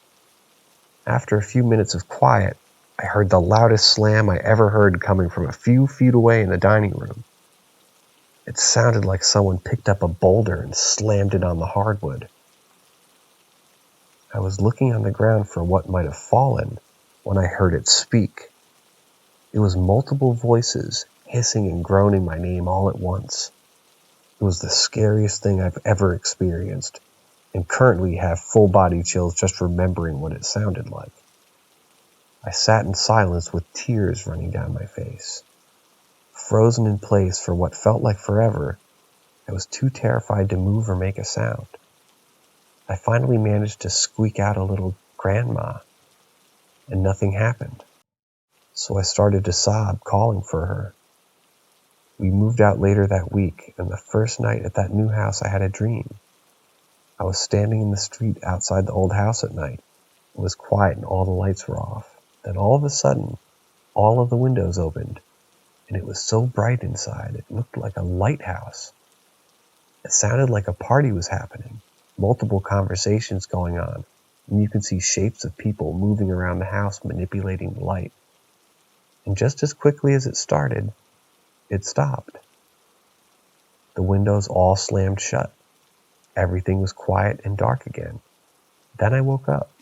After a few minutes of quiet, I heard the loudest slam I ever heard coming from a few feet away in the dining room. It sounded like someone picked up a boulder and slammed it on the hardwood. I was looking on the ground for what might have fallen when I heard it speak. It was multiple voices hissing and groaning my name all at once. It was the scariest thing I've ever experienced, and currently have full body chills just remembering what it sounded like. I sat in silence with tears running down my face. Frozen in place for what felt like forever, I was too terrified to move or make a sound. I finally managed to squeak out a little "grandma," and nothing happened. So I started to sob, calling for her. We moved out later that week, and the first night at that new house I had a dream. I was standing in the street outside the old house at night. It was quiet and all the lights were off. Then all of a sudden, all of the windows opened, and it was so bright inside it looked like a lighthouse. It sounded like a party was happening, multiple conversations going on, and you could see shapes of people moving around the house manipulating the light. And just as quickly as it started, it stopped. The windows all slammed shut. Everything was quiet and dark again. Then I woke up.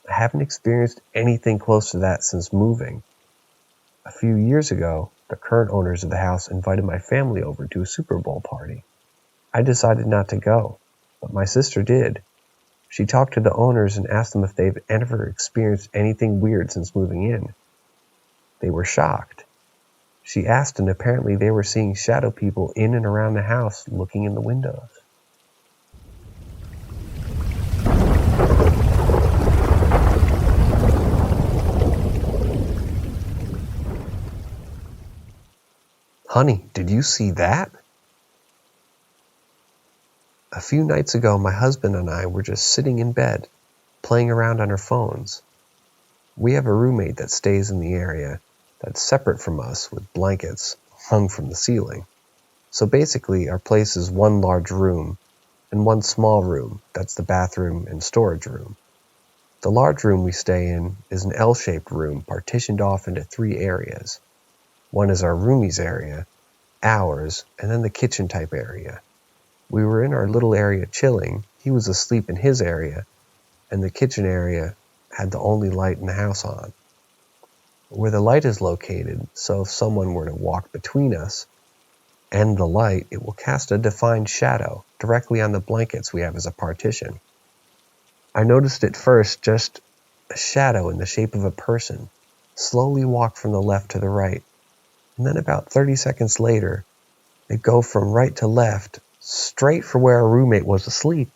I haven't experienced anything close to that since moving. A few years ago, the current owners of the house invited my family over to a Super Bowl party. I decided not to go, but my sister did. She talked to the owners and asked them if they've ever experienced anything weird since moving in. They were shocked. She asked, and apparently they were seeing shadow people in and around the house looking in the windows. Honey, did you see that? A few nights ago, my husband and I were just sitting in bed, playing around on our phones. We have a roommate that stays in the area that's separate from us with blankets hung from the ceiling. So basically, our place is one large room and one small room that's the bathroom and storage room. The large room we stay in is an L-shaped room partitioned off into 3 areas. One is our roomies area, ours, and then the kitchen type area. We were in our little area chilling. He was asleep in his area, and the kitchen area had the only light in the house on. Where the light is located, so if someone were to walk between us and the light, it will cast a defined shadow directly on the blankets we have as a partition. I noticed at first just a shadow in the shape of a person slowly walk from the left to the right, and then about 30 seconds later, it go from right to left, straight for where our roommate was asleep.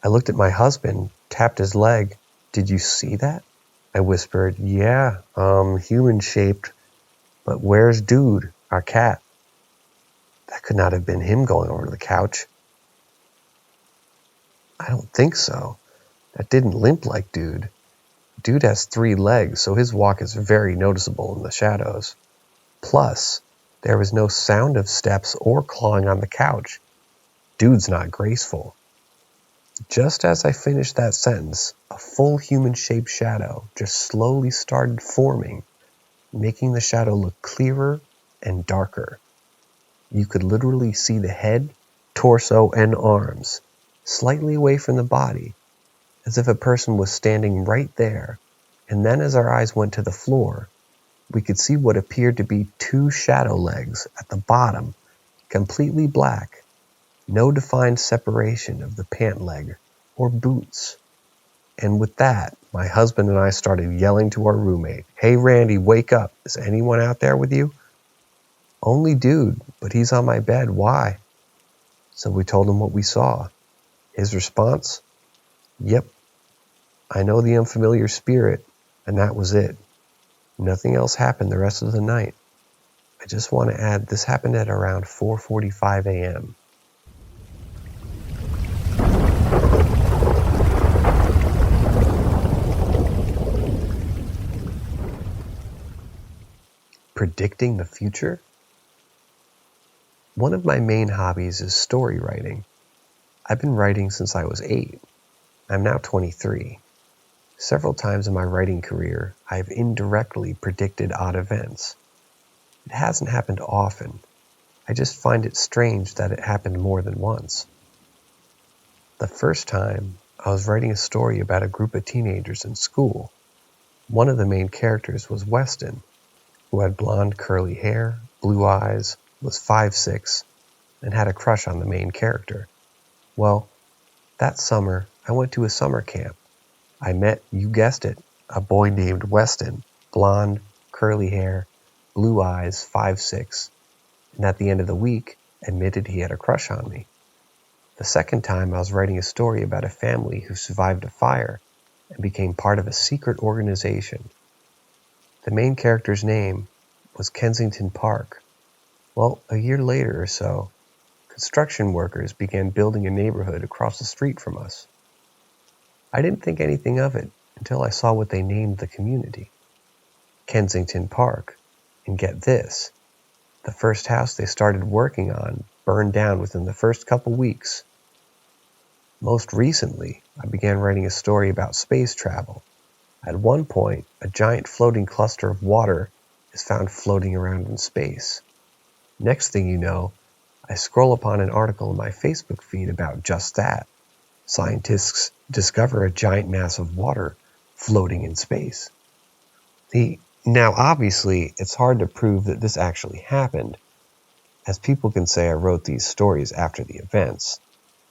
I looked at my husband, tapped his leg. "Did you see that?" I whispered, "Yeah, human-shaped, but where's Dude, our cat?" That could not have been him going over to the couch. I don't think so. That didn't limp like Dude. Dude has 3 legs, so his walk is very noticeable in the shadows. Plus, there was no sound of steps or clawing on the couch. Dude's not graceful. Just as I finished that sentence, a full human-shaped shadow just slowly started forming, making the shadow look clearer and darker. You could literally see the head, torso, and arms, slightly away from the body, as if a person was standing right there. And then as our eyes went to the floor, we could see what appeared to be 2 shadow legs at the bottom, completely black, no defined separation of the pant leg or boots. And with that, my husband and I started yelling to our roommate, "Hey Randy, wake up. Is anyone out there with you?" "Only Dude, but he's on my bed. Why?" So we told him what we saw. His response? "Yep, I know the unfamiliar spirit," and that was it. Nothing else happened the rest of the night. I just want to add this happened at around 4:45 a.m. Predicting the future? One of my main hobbies is story writing. I've been writing since I was 8. I'm now 23. Several times in my writing career, I have indirectly predicted odd events. It hasn't happened often. I just find it strange that it happened more than once. The first time, I was writing a story about a group of teenagers in school. One of the main characters was Weston, who had blonde curly hair, blue eyes, was 5'6", and had a crush on the main character. Well, that summer, I went to a summer camp. I met, you guessed it, a boy named Weston, blonde, curly hair, blue eyes, 5'6", and at the end of the week, admitted he had a crush on me. The second time, I was writing a story about a family who survived a fire and became part of a secret organization. The main character's name was Kensington Park. Well, a year later or so, construction workers began building a neighborhood across the street from us. I didn't think anything of it until I saw what they named the community. Kensington Park. And get this, the first house they started working on burned down within the first couple weeks. Most recently, I began writing a story about space travel. At one point, a giant floating cluster of water is found floating around in space. Next thing you know, I scroll upon an article in my Facebook feed about just that. Scientists discover a giant mass of water floating in space. Now obviously, it's hard to prove that this actually happened, as people can say I wrote these stories after the events,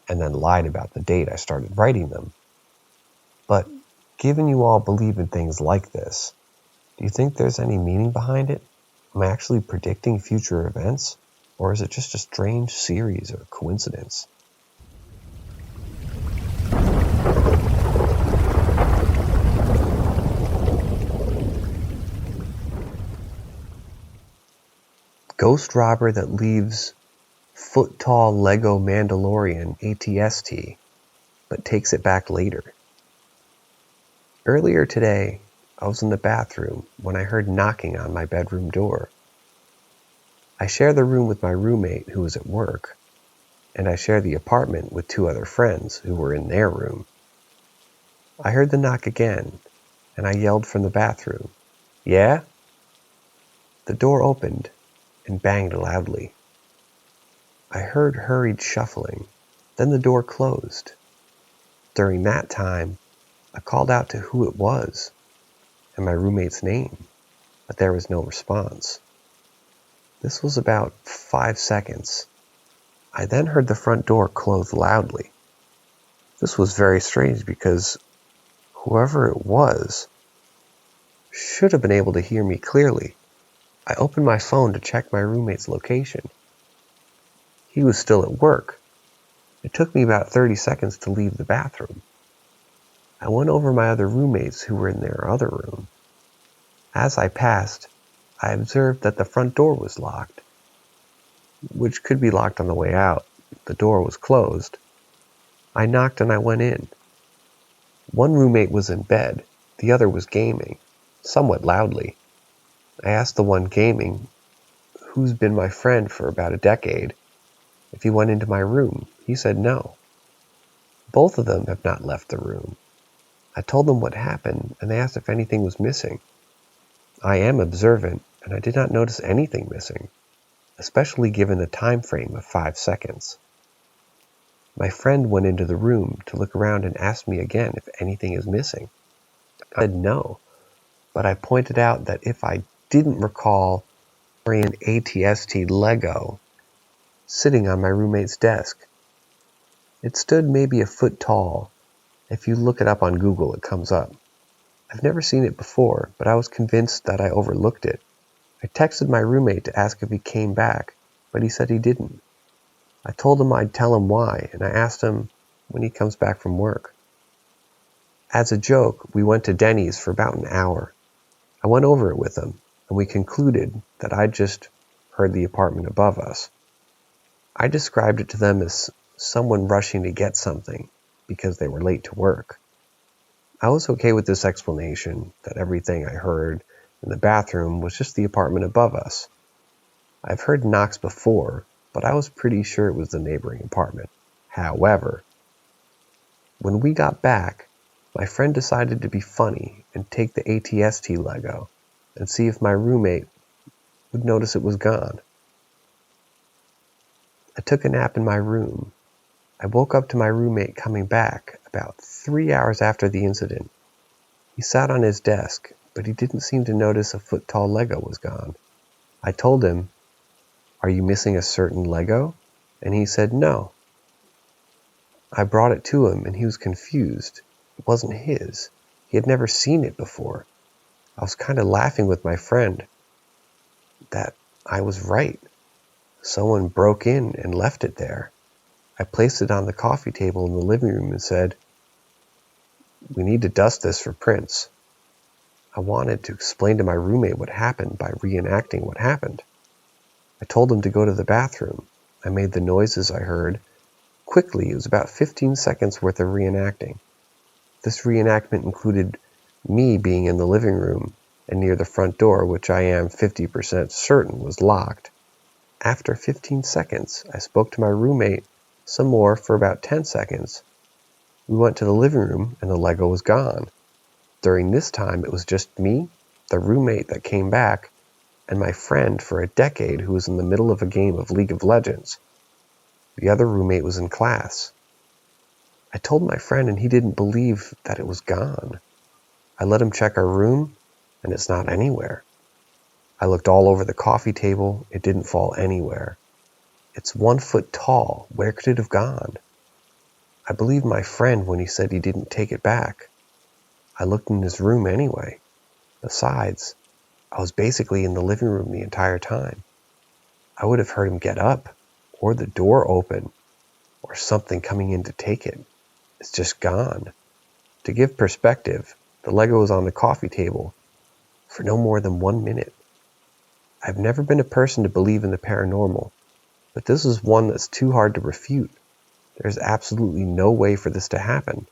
and then lied about the date I started writing them. But given you all believe in things like this, do you think there's any meaning behind it? Am I actually predicting future events? Or is it just a strange series or coincidence? Ghost robber that leaves foot-tall Lego Mandalorian ATST, but takes it back later. Earlier today, I was in the bathroom when I heard knocking on my bedroom door. I share the room with my roommate who was at work, and I share the apartment with 2 other friends who were in their room. I heard the knock again, and I yelled from the bathroom, "Yeah?" The door opened and banged loudly. I heard hurried shuffling, then the door closed. During that time, I called out to who it was and my roommate's name, but there was no response. This was about 5 seconds. I then heard the front door close loudly. This was very strange because whoever it was should have been able to hear me clearly. I opened my phone to check my roommate's location. He was still at work. It took me about 30 seconds to leave the bathroom. I went over my other roommates who were in their other room. As I passed, I observed that the front door was locked, which could be locked on the way out. The door was closed. I knocked and I went in. One roommate was in bed, the other was gaming, somewhat loudly. I asked the one gaming, who's been my friend for about a decade, if he went into my room. He said no. Both of them have not left the room. I told them what happened, and they asked if anything was missing. I am observant, and I did not notice anything missing, especially given the time frame of 5 seconds. My friend went into the room to look around and asked me again if anything is missing. I said no, but I pointed out that if I didn't recall an ATST Lego sitting on my roommate's desk. It stood maybe a foot tall. If you look it up on Google, it comes up. I've never seen it before, but I was convinced that I overlooked it. I texted my roommate to ask if he came back, but he said he didn't. I told him I'd tell him why, and I asked him when he comes back from work. As a joke, we went to Denny's for about an hour. I went over it with him, and we concluded that I'd just heard the apartment above us. I described it to them as someone rushing to get something because they were late to work. I was okay with this explanation that everything I heard in the bathroom was just the apartment above us. I've heard knocks before, but I was pretty sure it was the neighboring apartment. However, when we got back, my friend decided to be funny and take the ATST Lego and see if my roommate would notice it was gone. I took a nap in my room. I woke up to my roommate coming back about 3 hours after the incident. He sat on his desk, but he didn't seem to notice a foot-tall Lego was gone. I told him, "Are you missing a certain Lego?" And he said no. I brought it to him and he was confused. It wasn't his. He had never seen it before. I was kind of laughing with my friend that I was right. Someone broke in and left it there. I placed it on the coffee table in the living room and said, "We need to dust this for prints." I wanted to explain to my roommate what happened by reenacting what happened. I told him to go to the bathroom. I made the noises I heard. Quickly, it was about 15 seconds worth of reenacting. This reenactment included me being in the living room and near the front door, which I am 50% certain was locked. After 15 seconds, I spoke to my roommate some more for about 10 seconds. We went to the living room and the Lego was gone. During this time, it was just me, the roommate that came back, and my friend for a decade who was in the middle of a game of League of Legends. The other roommate was in class. I told my friend and he didn't believe that it was gone. I let him check our room and it's not anywhere. I looked all over the coffee table, it didn't fall anywhere. It's 1 foot tall, where could it have gone? I believed my friend when he said he didn't take it back. I looked in his room anyway. Besides, I was basically in the living room the entire time. I would have heard him get up, or the door open, or something coming in to take it. It's just gone. To give perspective, the Lego was on the coffee table for no more than 1 minute. I've never been a person to believe in the paranormal, but this is one that's too hard to refute. There's absolutely no way for this to happen.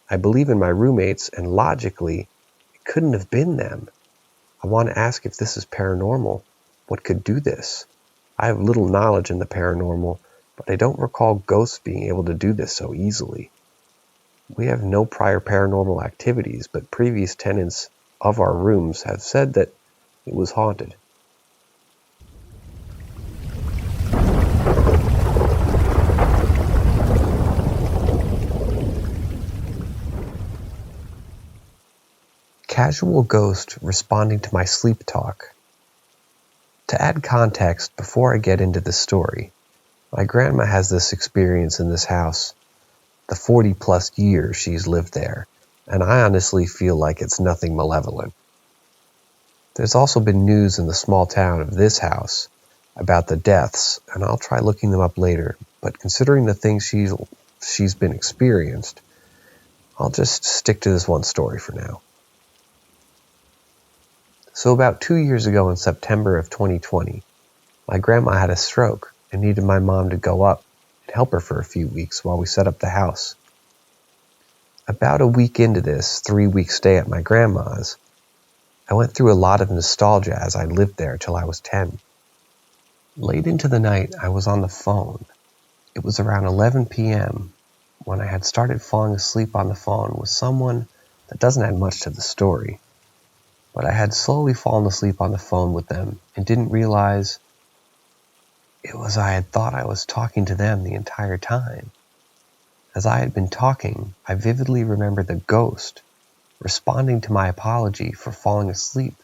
I believe in my roommates, and logically, it couldn't have been them. I want to ask if this is paranormal. What could do this? I have little knowledge in the paranormal, but I don't recall ghosts being able to do this so easily. We have no prior paranormal activities, but previous tenants of our rooms have said that it was haunted. Casual ghost responding to my sleep talk. To add context before I get into this story, my grandma has this experience in this house, the 40 plus years she's lived there, and I honestly feel like it's nothing malevolent. There's also been news in the small town of this house about the deaths, and I'll try looking them up later, but considering the things she's been experienced, I'll just stick to this one story for now. So about 2 years ago in September of 2020, my grandma had a stroke and needed my mom to go up and help her for a few weeks while we set up the house. About a week into this 3-week stay at my grandma's, I went through a lot of nostalgia as I lived there till I was 10. Late into the night, I was on the phone. It was around 11 p.m. when I had started falling asleep on the phone with someone that doesn't add much to the story. But I had slowly fallen asleep on the phone with them and didn't realize I had thought I was talking to them the entire time. As I had been talking, I vividly remember the ghost responding to my apology for falling asleep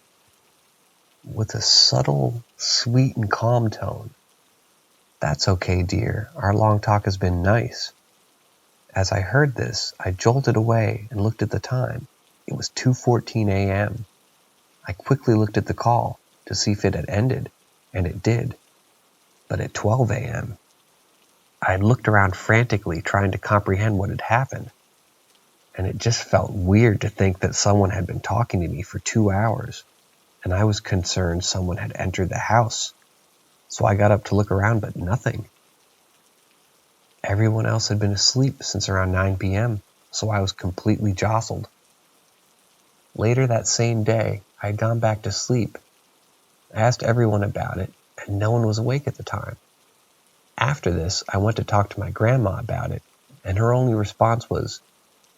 with a subtle, sweet and calm tone. "That's okay, dear. Our long talk has been nice." As I heard this, I jolted away and looked at the time. It was 2:14 a.m. I quickly looked at the call to see if it had ended, and it did. But at 12 a.m., I had looked around frantically trying to comprehend what had happened, and it just felt weird to think that someone had been talking to me for 2 hours, and I was concerned someone had entered the house. So I got up to look around, but nothing. Everyone else had been asleep since around 9 p.m., so I was completely jostled. Later that same day, I had gone back to sleep. I asked everyone about it, and no one was awake at the time. After this, I went to talk to my grandma about it, and her only response was,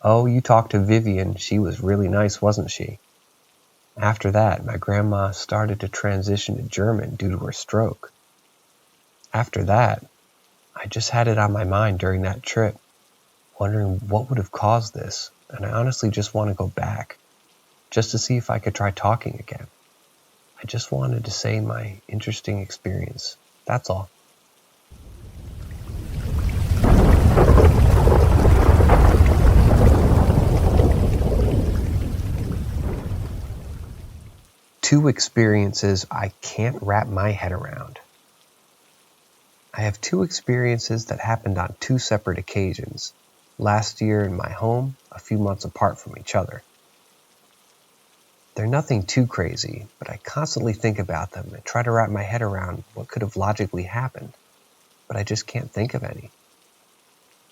"Oh, you talked to Vivian. She was really nice, wasn't she?" After that, my grandma started to transition to German due to her stroke. After that, I just had it on my mind during that trip, wondering what would have caused this, and I honestly just want to go back, just to see if I could try talking again. I just wanted to say my interesting experience. That's all. Two experiences I can't wrap my head around. I have two experiences that happened on two separate occasions, last year in my home, a few months apart from each other. They're nothing too crazy, but I constantly think about them and try to wrap my head around what could have logically happened, but I just can't think of any.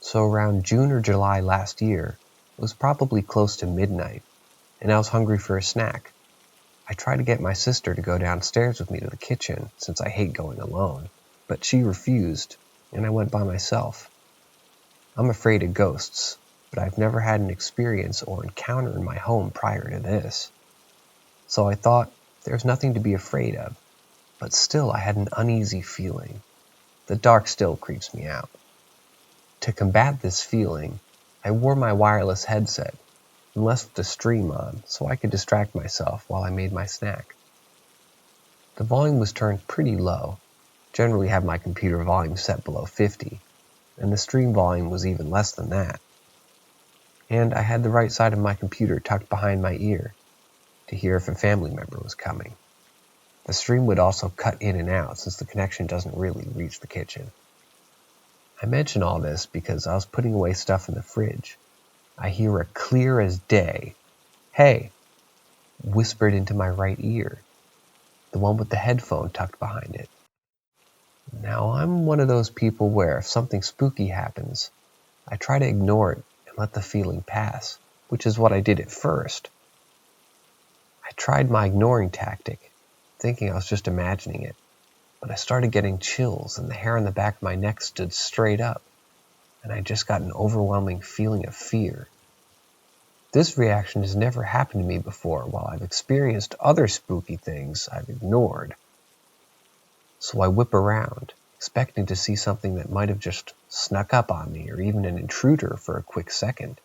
So around June or July last year, it was probably close to midnight, and I was hungry for a snack. I tried to get my sister to go downstairs with me to the kitchen, since I hate going alone. but she refused, and I went by myself. I'm afraid of ghosts, but I've never had an experience or encounter in my home prior to this. So I thought, there's nothing to be afraid of, but still I had an uneasy feeling. The dark still creeps me out. To combat this feeling, I wore my wireless headset and left the stream on so I could distract myself while I made my snack. The volume was turned pretty low. Generally have my computer volume set below 50, and the stream volume was even less than that. And I had the right side of my computer tucked behind my ear to hear if a family member was coming. The stream would also cut in and out since the connection doesn't really reach the kitchen. I mention all this because I was putting away stuff in the fridge. I hear a clear as day, "Hey," whispered into my right ear, the one with the headphone tucked behind it. Now, I'm one of those people where if something spooky happens, I try to ignore it and let the feeling pass, which is what I did at first. I tried my ignoring tactic, thinking I was just imagining it, but I started getting chills and the hair on the back of my neck stood straight up, and I just got an overwhelming feeling of fear. This reaction has never happened to me before while I've experienced other spooky things I've ignored. So I whip around, expecting to see something that might have just snuck up on me or even an intruder for a quick second.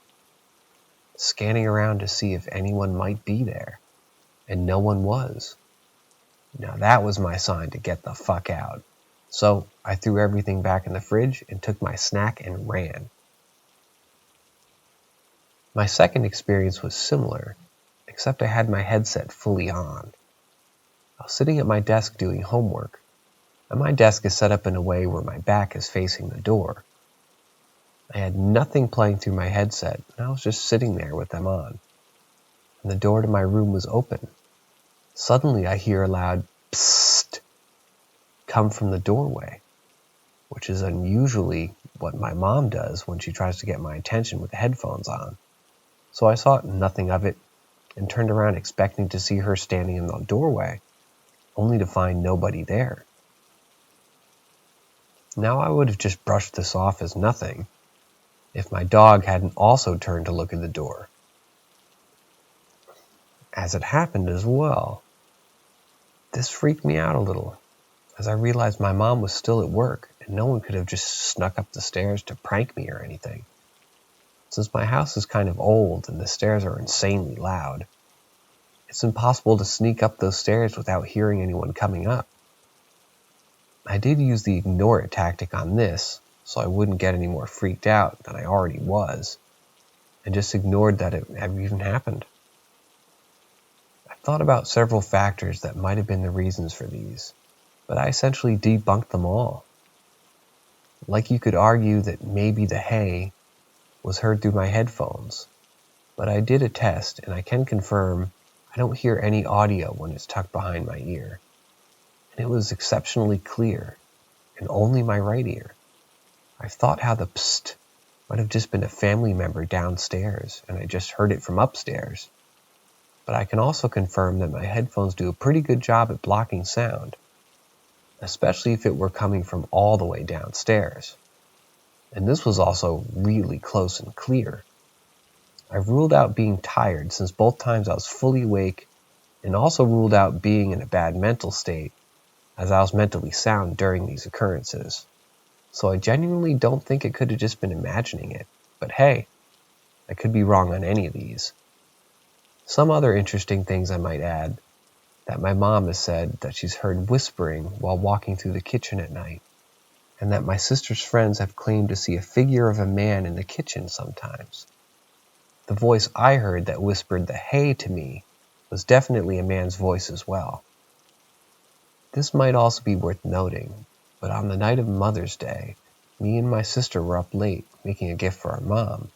Scanning around to see if anyone might be there, and no one was. Now that was my sign to get the fuck out. So I threw everything back in the fridge and took my snack and ran. My second experience was similar, except I had my headset fully on. I was sitting at my desk doing homework, and my desk is set up in a way where my back is facing the door. I had nothing playing through my headset, and I was just sitting there with them on. And the door to my room was open. Suddenly I hear a loud psst come from the doorway, which is unusually what my mom does when she tries to get my attention with the headphones on. So I saw nothing of it and turned around expecting to see her standing in the doorway, only to find nobody there. Now I would have just brushed this off as nothing if my dog hadn't also turned to look at the door. As it happened as well, this freaked me out a little, as I realized my mom was still at work and no one could have just snuck up the stairs to prank me or anything. Since my house is kind of old and the stairs are insanely loud, it's impossible to sneak up those stairs without hearing anyone coming up. I did use the ignore it tactic on this, so I wouldn't get any more freaked out than I already was, and just ignored that it had even happened. I thought about several factors that might have been the reasons for these, but I essentially debunked them all. Like you could argue that maybe the hey was heard through my headphones, but I did a test and I can confirm I don't hear any audio when it's tucked behind my ear. And it was exceptionally clear, and only my right ear. I've thought how the psst might have just been a family member downstairs and I just heard it from upstairs. But I can also confirm that my headphones do a pretty good job at blocking sound, especially if it were coming from all the way downstairs. And this was also really close and clear. I've ruled out being tired since both times I was fully awake, and also ruled out being in a bad mental state as I was mentally sound during these occurrences. So I genuinely don't think it could have just been imagining it, but hey, I could be wrong on any of these. Some other interesting things I might add, that my mom has said that she's heard whispering while walking through the kitchen at night, and that my sister's friends have claimed to see a figure of a man in the kitchen sometimes. The voice I heard that whispered the hey to me was definitely a man's voice as well. This might also be worth noting, but on the night of Mother's Day, me and my sister were up late making a gift for our mom,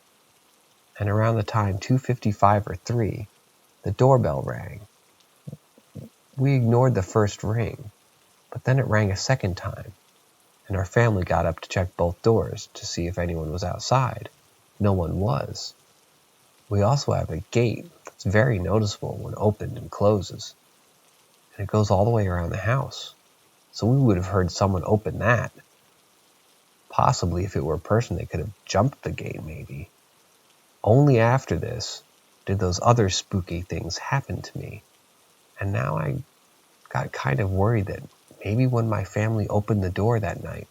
and around the time 2:55 or 3, the doorbell rang. We ignored the first ring, but then it rang a second time, and our family got up to check both doors to see if anyone was outside. No one was. We also have a gate that's very noticeable when opened and closes, and it goes all the way around the house. so we would have heard someone open that. Possibly if it were a person, they could have jumped the gate maybe. Only after this did those other spooky things happen to me. And now I got kind of worried that maybe when my family opened the door that night,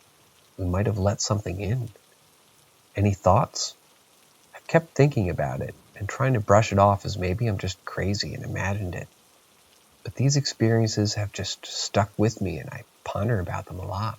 we might have let something in. Any thoughts? I kept thinking about it and trying to brush it off as maybe I'm just crazy and imagined it. But these experiences have just stuck with me and I ponder about them a lot.